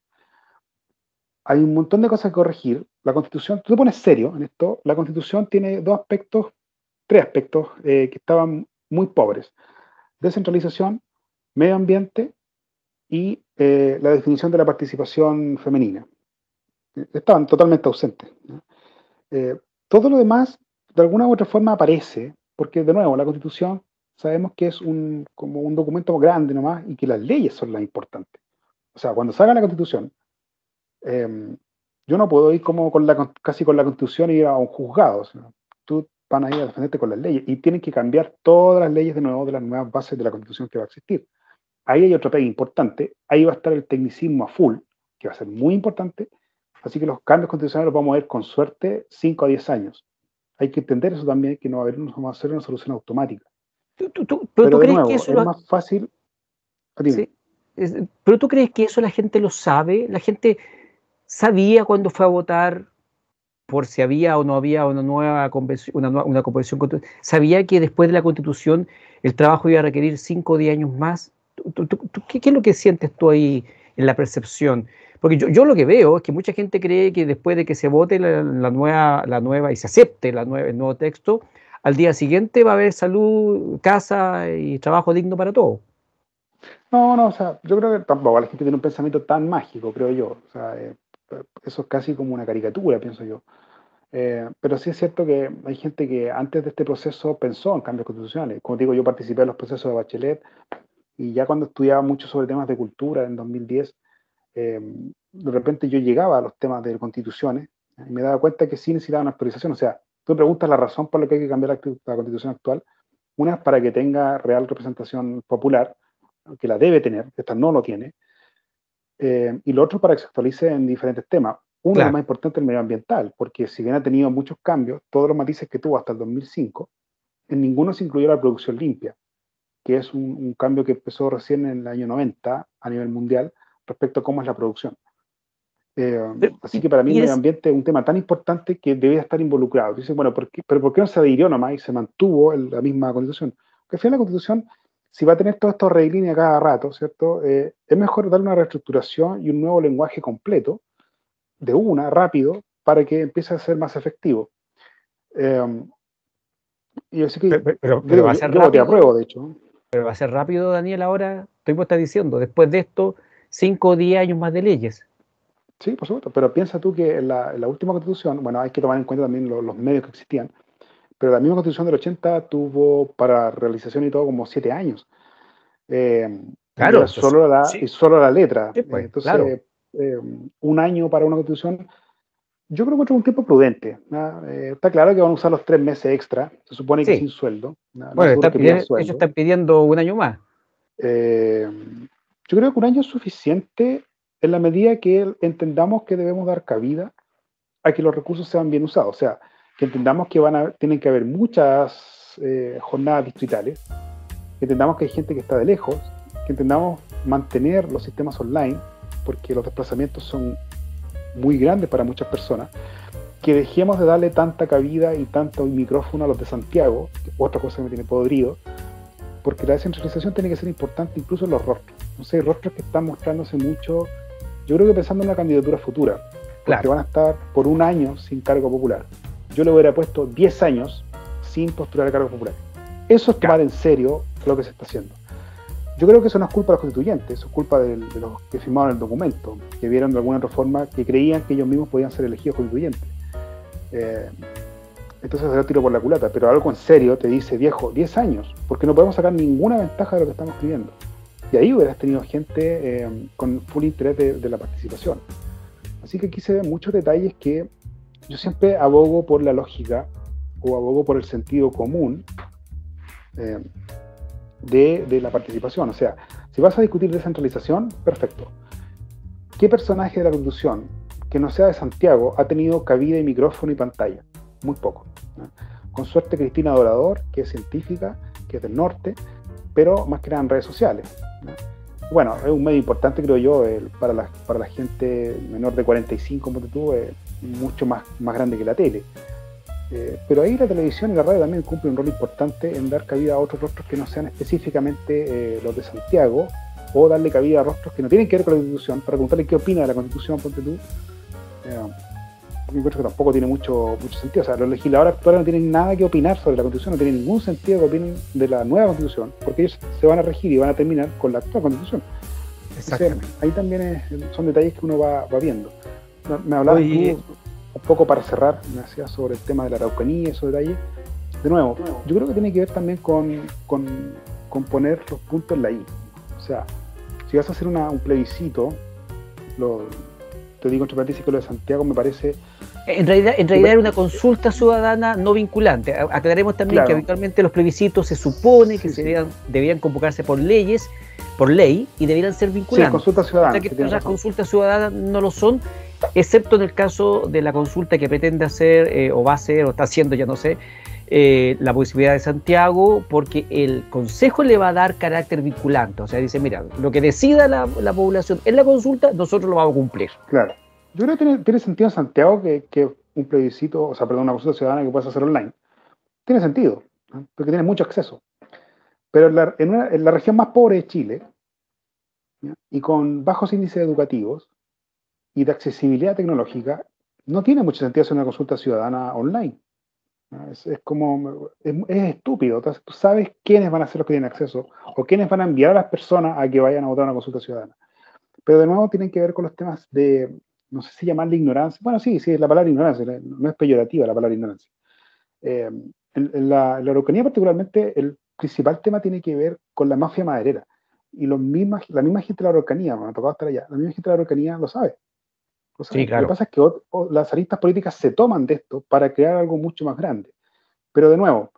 Hay un montón de cosas que corregir. La Constitución, tú te pones serio en esto, la Constitución tiene tres aspectos que estaban muy pobres. Descentralización, medio ambiente y la definición de la participación femenina. Estaban totalmente ausentes, ¿no? Todo lo demás, de alguna u otra forma, aparece, porque de nuevo, la Constitución sabemos que es como un documento grande nomás y que las leyes son las importantes. O sea, cuando salga la Constitución, eh, yo no puedo ir como casi con la Constitución y ir a un juzgado. O sea, tú van a ir a defenderte con las leyes y tienen que cambiar todas las leyes de nuevo de las nuevas bases de la Constitución que va a existir. Ahí hay otro pega importante, ahí va a estar el tecnicismo a full, que va a ser muy importante, así que los cambios constitucionales los vamos a ver con suerte 5 a 10 años. Hay que entender eso también, que no va a haber vamos a hacer una solución automática. pero tú Pero de crees que nuevo, eso es más fácil, dime, sí, pero tú crees que eso la gente lo sabe, la gente sabía cuando fue a votar por si había o no había una nueva convención, una convención sabía que después de la constitución el trabajo iba a requerir 5 o 10 años más. ¿Qué es lo que sientes tú ahí en la percepción? Porque yo lo que veo es que mucha gente cree que después de que se vote la nueva y se acepte el nuevo texto, al día siguiente va a haber salud, casa y trabajo digno para todos. no, o sea, yo creo que tampoco la gente tiene un pensamiento tan mágico, creo yo. O sea, eso es casi como una caricatura, pienso yo. Pero sí es cierto que hay gente que antes de este proceso pensó en cambios constitucionales. Como te digo, yo participé en los procesos de Bachelet y ya cuando estudiaba mucho sobre temas de cultura en 2010, de repente yo llegaba a los temas de constituciones y me daba cuenta que sí necesitaba una actualización. O sea, tú me preguntas la razón por la que hay que cambiar la constitución actual. Una es para que tenga real representación popular, que la debe tener, esta no lo tiene, y lo otro para que se actualice en diferentes temas. Uno, lo Claro. más importante, el medioambiental, porque si bien ha tenido muchos cambios, todos los matices que tuvo hasta el 2005, en ninguno se incluyó la producción limpia, que es un cambio que empezó recién en el año 90 a nivel mundial respecto a cómo es la producción. Eh, Pero, Así que para mí el y medio ambiente es un tema tan importante que debe estar involucrado. Dice, bueno, pero ¿por qué no se adhirió nomás y se mantuvo en la misma constitución? Porque al final la constitución, si va a tener todos estos reglines a cada rato, ¿cierto? Es mejor darle una reestructuración y un nuevo lenguaje completo, de una, rápido, para que empiece a ser más efectivo. Eh, y así que, yo pero digo, va a yo, ser yo voté a prueba, rápido. de hecho. Pero va a ser rápido, Daniel, ahora, estoy me estás diciendo, después de esto, 5 o 10 años más de leyes. Sí, por supuesto, pero piensa tú que en la última constitución, bueno, hay que tomar en cuenta también los medios que existían, pero la misma constitución del 80 tuvo para realización y todo como 7 años. Y Claro, era entonces, sí, solo la letra. sí, pues, claro. Entonces, un año para una constitución, yo creo que es un tiempo prudente, ¿no? Está claro que van a usar los 3 meses extra, se supone que Sí, sin sueldo, no, no es bueno, seguro que pidan ellos sueldo. están pidiendo un año más. Eh, yo creo que un año es suficiente en la medida que entendamos que debemos dar cabida a que los recursos sean bien usados. O sea, que entendamos que tienen que haber muchas jornadas distritales, que entendamos que hay gente que está de lejos, que entendamos mantener los sistemas online, porque los desplazamientos son muy grandes para muchas personas, que dejemos de darle tanta cabida y tanto micrófono a los de Santiago, otra cosa que me tiene podrido, porque la descentralización tiene que ser importante incluso en los rostros. No sé, rostros que están mostrándose mucho, yo creo que pensando en una candidatura futura, porque van a estar por un año sin cargo popular. Yo le hubiera puesto 10 años sin postular a cargo popular. Eso es tomar en serio lo que se está haciendo. Yo creo que eso no es culpa de los constituyentes, eso es culpa de los que firmaron el documento, que vieron de alguna otra forma, que creían que ellos mismos podían ser elegidos constituyentes. Entonces se lo tiro por la culata, pero algo en serio te dice, viejo, 10 años, porque no podemos sacar ninguna ventaja de lo que estamos escribiendo. Y ahí hubieras tenido gente con full interés de la participación. Así que aquí se ven muchos detalles que yo siempre abogo por la lógica o abogo por el sentido común de la participación. O sea, si vas a discutir descentralización, perfecto. ¿Qué personaje de la Constitución que no sea de Santiago ha tenido cabida y micrófono y pantalla? Muy poco, ¿no? Con suerte Cristina Dorador, que es científica, que es del norte, pero más que nada en redes sociales, ¿no? Bueno, es un medio importante, creo yo, para la gente menor de 45, como tú, mucho más grande que la tele. Pero ahí la televisión y la radio también cumplen un rol importante en dar cabida a otros rostros que no sean específicamente los de Santiago, o darle cabida a rostros que no tienen que ver con la Constitución, para preguntarle qué opina de la Constitución, ponte tú. Yo creo que tampoco tiene mucho sentido. O sea, los legisladores actuales no tienen nada que opinar sobre la Constitución, no tiene ningún sentido que opinen de la nueva Constitución, porque ellos se van a regir y van a terminar con la actual Constitución. Exactamente. Entonces, ahí también son detalles que uno va viendo. Me hablabas tú, un poco para cerrar, me decías sobre el tema de la Araucanía, esos detalles. De nuevo, yo creo que tiene que ver también con poner los puntos en la I. O sea, si vas a hacer un plebiscito, te digo entre paréntesis que lo de Santiago me parece... En realidad era una consulta ciudadana no vinculante. Aclaremos también que habitualmente los plebiscitos se supone que debían convocarse por ley, y debieran ser vinculantes. Sí, consulta ciudadana. O sea que las consultas ciudadanas no lo son, excepto en el caso de la consulta que pretende hacer, o va a hacer, o está haciendo, ya no sé, la posibilidad de Santiago, porque el Consejo le va a dar carácter vinculante. O sea, dice, mira, lo que decida la población en la consulta, nosotros lo vamos a cumplir. Claro. Yo creo que tiene sentido en Santiago que un plebiscito, o sea, perdón, una consulta ciudadana que puedas hacer online. Tiene sentido, ¿no? Porque tiene mucho acceso. Pero en la región más pobre de Chile, ¿ya? Y con bajos índices educativos y de accesibilidad tecnológica, no tiene mucho sentido hacer una consulta ciudadana online. Es estúpido. Entonces, tú sabes quiénes van a ser los que tienen acceso o quiénes van a enviar a las personas a que vayan a votar una consulta ciudadana. Pero de nuevo tienen que ver con los temas de, no sé si llamarle ignorancia. Bueno, sí, la palabra ignorancia, no es peyorativa la palabra ignorancia. En la Araucanía particularmente, el principal tema tiene que ver con la mafia maderera. Y la misma gente de la Araucanía, me ha tocado estar allá, la misma gente de la Araucanía lo sabe. Sí, claro. Lo que pasa es que las aristas políticas se toman de esto para crear algo mucho más grande. Pero de nuevo,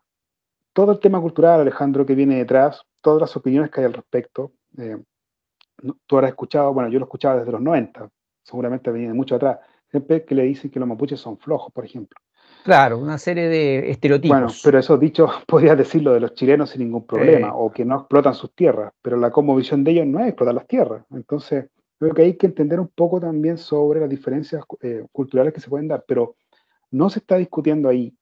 todo el tema cultural, Alejandro, que viene detrás, todas las opiniones que hay al respecto, tú habrás escuchado, bueno, yo lo escuchaba desde los 90, seguramente viene mucho atrás, siempre que le dicen que los mapuches son flojos, por ejemplo. Claro, una serie de estereotipos. Bueno, pero esos dichos podrías decirlo de los chilenos sin ningún problema, o que no explotan sus tierras, pero la cosmovisión de ellos no es explotar las tierras. Entonces, creo que hay que entender un poco también sobre las diferencias culturales que se pueden dar, pero no se está discutiendo ahí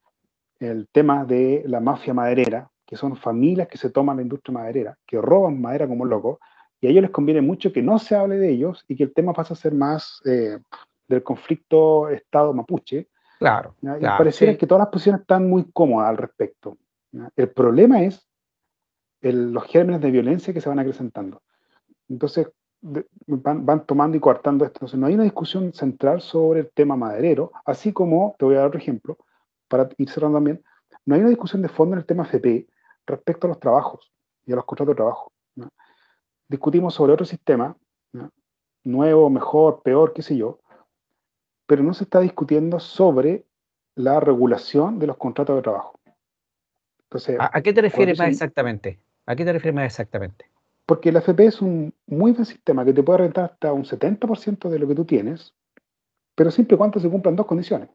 el tema de la mafia maderera, que son familias que se toman la industria maderera, que roban madera como locos, y a ellos les conviene mucho que no se hable de ellos y que el tema pase a ser más del conflicto Estado-Mapuche. Claro. Y pareciera que todas las posiciones están muy cómodas al respecto, ¿ya? El problema es los gérmenes de violencia que se van acrecentando. Entonces, van tomando y coartando esto. Entonces, no hay una discusión central sobre el tema maderero, así como, te voy a dar otro ejemplo, para ir cerrando también, no hay una discusión de fondo en el tema FP respecto a los trabajos y a los contratos de trabajo, ¿no? Discutimos sobre otro sistema, ¿no? Nuevo, mejor, peor, qué sé yo, pero no se está discutiendo sobre la regulación de los contratos de trabajo. Entonces, ¿A qué te refieres más exactamente? ¿A qué te refieres más exactamente? Porque la FP es un muy buen sistema que te puede rentar hasta un 70% de lo que tú tienes, pero siempre y cuando se cumplan dos condiciones.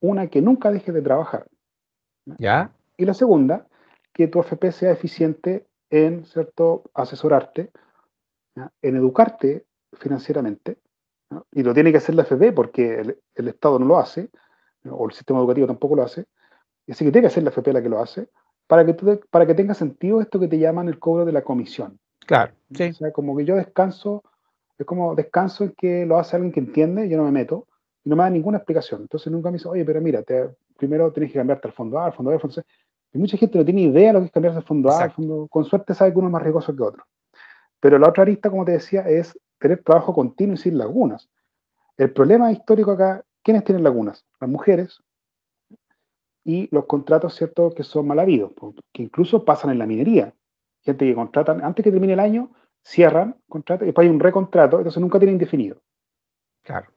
Una, que nunca dejes de trabajar, ¿no? ¿Ya? Y la segunda, que tu AFP sea eficiente en, ¿cierto?, asesorarte, ¿ya?, en educarte financieramente, ¿no? Y lo tiene que hacer la FP porque el Estado no lo hace, ¿no? O el sistema educativo tampoco lo hace, así que tiene que ser la FP la que lo hace, para que tenga sentido esto que te llaman el cobro de la comisión. Claro, ¿No? sí. O sea, como que yo descanso, es como descanso en que lo hace alguien que entiende, yo no me meto, y no me da ninguna explicación. Entonces nunca me dice, oye, pero mira, primero tienes que cambiarte al fondo A, al fondo B, al fondo C. Y mucha gente no tiene idea de lo que es cambiarse al fondo A, al Exacto. fondo, con suerte sabe que uno es más riesgoso que otro. Pero la otra arista, como te decía, es tener trabajo continuo y sin lagunas. El problema histórico acá, ¿quiénes tienen lagunas? Las mujeres y los contratos, ¿cierto?, que son mal habidos, que incluso pasan en la minería. Gente que contratan, antes que termine el año, cierran contrato y después hay un recontrato, entonces nunca tienen indefinido. Claro.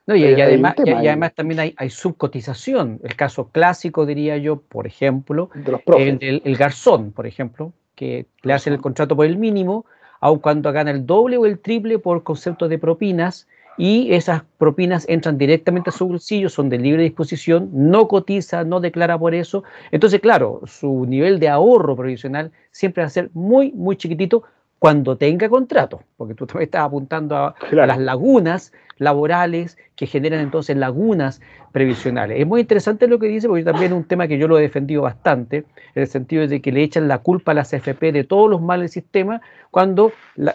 No, Hay un tema y ahí además también hay subcotización. El caso clásico, diría yo, por ejemplo, de los profes. el garzón, por ejemplo, que le hacen el Razón. contrato por el mínimo, aun cuando gana el doble o el triple por concepto de propinas, y esas propinas entran directamente a su bolsillo, son de libre disposición, no cotiza, no declara por eso. Entonces, claro, su nivel de ahorro previsional siempre va a ser muy, muy chiquitito cuando tenga contrato, porque tú también estás apuntando a las Claro. lagunas laborales que generan entonces lagunas previsionales. Es muy interesante lo que dice, porque también es un tema que yo lo he defendido bastante, en el sentido de que le echan la culpa a las AFP de todos los males del sistema, cuando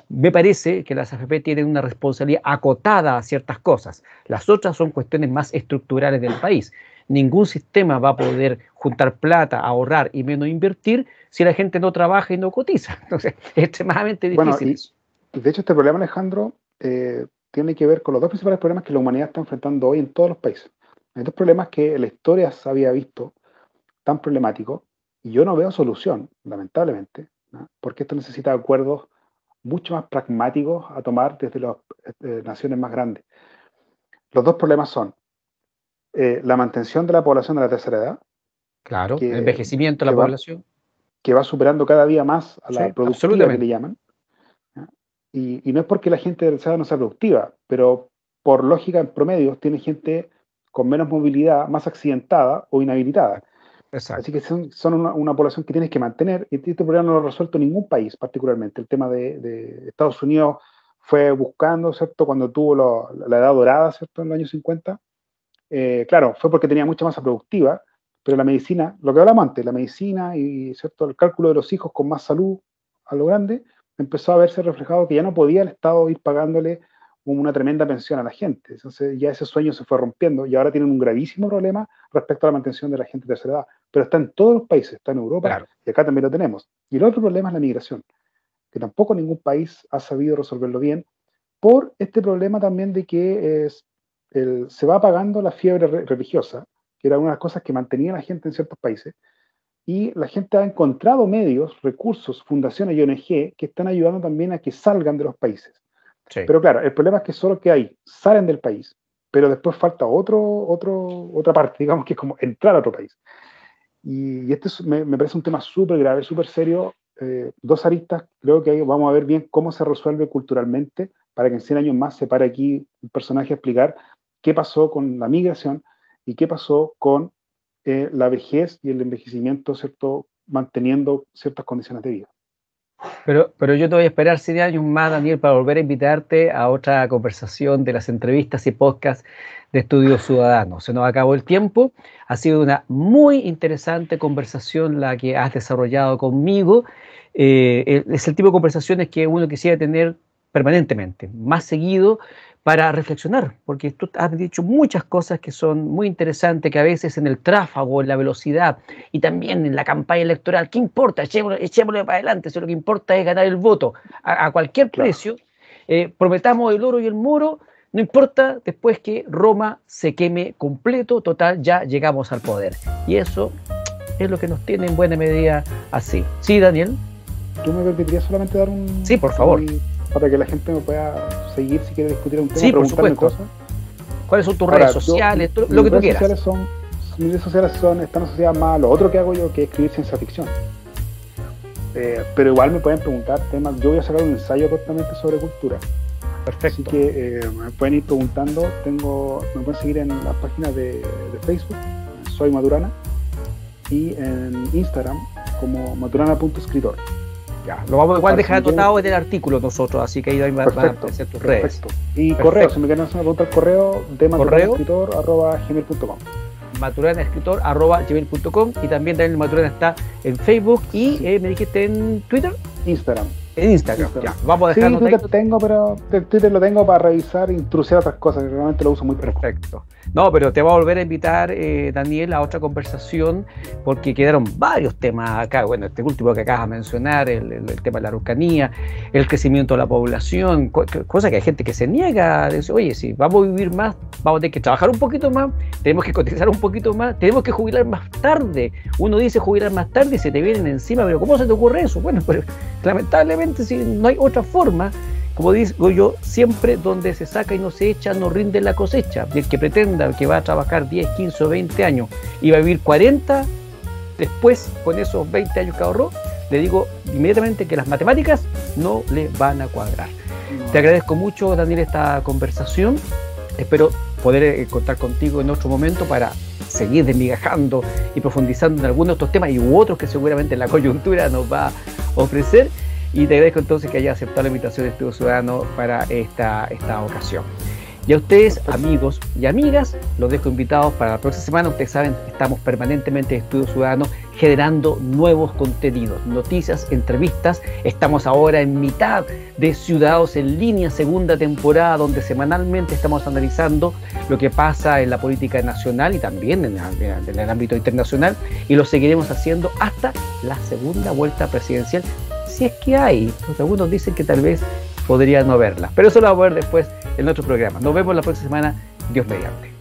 me parece que las AFP tienen una responsabilidad acotada a ciertas cosas. Las otras son cuestiones más estructurales del país. Ningún sistema va a poder juntar plata, ahorrar y menos invertir si la gente no trabaja y no cotiza. Entonces, es extremadamente Bueno, difícil eso. de hecho este problema, Alejandro, tiene que ver con los dos principales problemas que la humanidad está enfrentando hoy en todos los países. Hay dos problemas que la historia se había visto tan problemáticos y yo no veo solución, lamentablemente, ¿no? Porque esto necesita acuerdos mucho más pragmáticos a tomar desde las naciones más grandes. Los dos problemas son la mantención de la población de la tercera edad, Claro, el que, envejecimiento de que, la va, población. que va superando cada día más a Sí, la productiva que le absolutamente. llaman, ¿ya? Y no es porque la gente de la tercera edad no sea productiva, pero por lógica en promedio tiene gente con menos movilidad, más accidentada o inhabilitada. Así Exacto. que son una población que tienes que mantener, y este problema no lo ha resuelto ningún país particularmente. El tema de Estados Unidos fue buscando, ¿cierto?, cuando tuvo la edad dorada, ¿cierto?, en los años 50. Claro, fue porque tenía mucha masa productiva, pero la medicina, lo que hablamos antes, la medicina y, ¿cierto?, el cálculo de los hijos con más salud a lo grande, empezó a verse reflejado que ya no podía el Estado ir pagándole una tremenda pensión a la gente. Entonces ya ese sueño se fue rompiendo y ahora tienen un gravísimo problema respecto a la mantención de la gente de tercera edad. Pero está en todos los países, está en Europa Claro. y acá también lo tenemos. Y el otro problema es la migración, que tampoco ningún país ha sabido resolverlo bien, por este problema también de que se va apagando la fiebre religiosa, que era una de las cosas que mantenía a la gente en ciertos países, y la gente ha encontrado medios, recursos, fundaciones y ONG que están ayudando también a que salgan de los países. Sí. Pero claro, el problema es que solo que hay, salen del país, pero después falta otra parte, digamos, que es como entrar a otro país. Y este me parece un tema súper grave, súper serio. Dos aristas, creo que ahí vamos a ver bien cómo se resuelve culturalmente para que en 100 años más se pare aquí un personaje a explicar qué pasó con la migración y qué pasó con la vejez y el envejecimiento, ¿cierto?, manteniendo ciertas condiciones de vida. Pero yo te voy a esperar 7 años más, Daniel, para volver a invitarte a otra conversación de las entrevistas y podcasts de Estudios Ciudadanos. Se nos acabó el tiempo. Ha sido una muy interesante conversación la que has desarrollado conmigo. Es el tipo de conversaciones que uno quisiera tener permanentemente, más seguido, para reflexionar, porque tú has dicho muchas cosas que son muy interesantes, que a veces en el tráfago, en la velocidad y también en la campaña electoral, ¿qué importa? Echémosle para adelante, si lo que importa es ganar el voto a cualquier Claro. precio. Prometamos el oro y el muro, no importa después que Roma se queme completo, total, ya llegamos al poder. Y eso es lo que nos tiene en buena medida así. ¿Sí, Daniel? ¿Tú me permitirías solamente dar un... Sí, por favor. Para que la gente me pueda seguir si quiere discutir un tema, Sí, por preguntarme supuesto. cosas? ¿Cuáles son tus Ahora, redes sociales? Lo que tú quieras. Mis redes sociales están asociadas más a lo otro que hago yo, que es escribir ciencia ficción. Pero igual me pueden preguntar temas. Yo voy a sacar un ensayo cortamente sobre cultura. Perfecto. Así que me pueden ir preguntando. Me pueden seguir en la página de Facebook, Soy Maturana, y en Instagram como maturana.escritor. Ya, lo vamos a igual dejar anotado en el artículo nosotros, así que ahí van a aparecer tus redes. Perfecto. Y correo, si me quieren hacer una pregunta al correo, de maturanescritor@gmail.com. maturanescritor@gmail.com, y también Daniel Maturana está en Facebook y me dijiste en Twitter. Instagram. En Instagram. Ya, vamos a dejarlo. Sí, Twitter tengo, pero el Twitter lo tengo para revisar e introducir otras cosas, que realmente lo uso muy poco. Perfecto. No, pero te voy a volver a invitar, Daniel, a otra conversación, porque quedaron varios temas acá. Bueno, este último que acabas de mencionar, el tema de la Araucanía, el crecimiento de la población, cosa que hay gente que se niega a decir, oye, si vamos a vivir más, vamos a tener que trabajar un poquito más, tenemos que cotizar un poquito más, tenemos que jubilar más tarde. Uno dice jubilar más tarde y se te vienen encima, pero ¿cómo se te ocurre eso? Bueno, pues lamentablemente, si no hay otra forma. Como digo yo, siempre donde se saca y no se echa, no rinde la cosecha. Y el que pretenda que va a trabajar 10, 15 o 20 años y va a vivir 40, después con esos 20 años que ahorró, le digo inmediatamente que las matemáticas no le van a cuadrar. No. Te agradezco mucho, Daniel, esta conversación. Espero poder contar contigo en otro momento para seguir desmigajando y profundizando en algunos de estos temas y otros que seguramente la coyuntura nos va a ofrecer. Y te agradezco entonces que haya aceptado la invitación de Estudio Ciudadano para esta ocasión. Y a ustedes, amigos y amigas, los dejo invitados para la próxima semana. Ustedes saben, estamos permanentemente en Estudio Ciudadano generando nuevos contenidos, noticias, entrevistas. Estamos ahora en mitad de Ciudadanos en Línea, segunda temporada, donde semanalmente estamos analizando lo que pasa en la política nacional y también en el ámbito internacional, y lo seguiremos haciendo hasta la segunda vuelta presidencial, si es que hay, porque algunos dicen que tal vez podría no haberla, pero eso lo vamos a ver después en otro programa. Nos vemos la próxima semana, Dios mediante.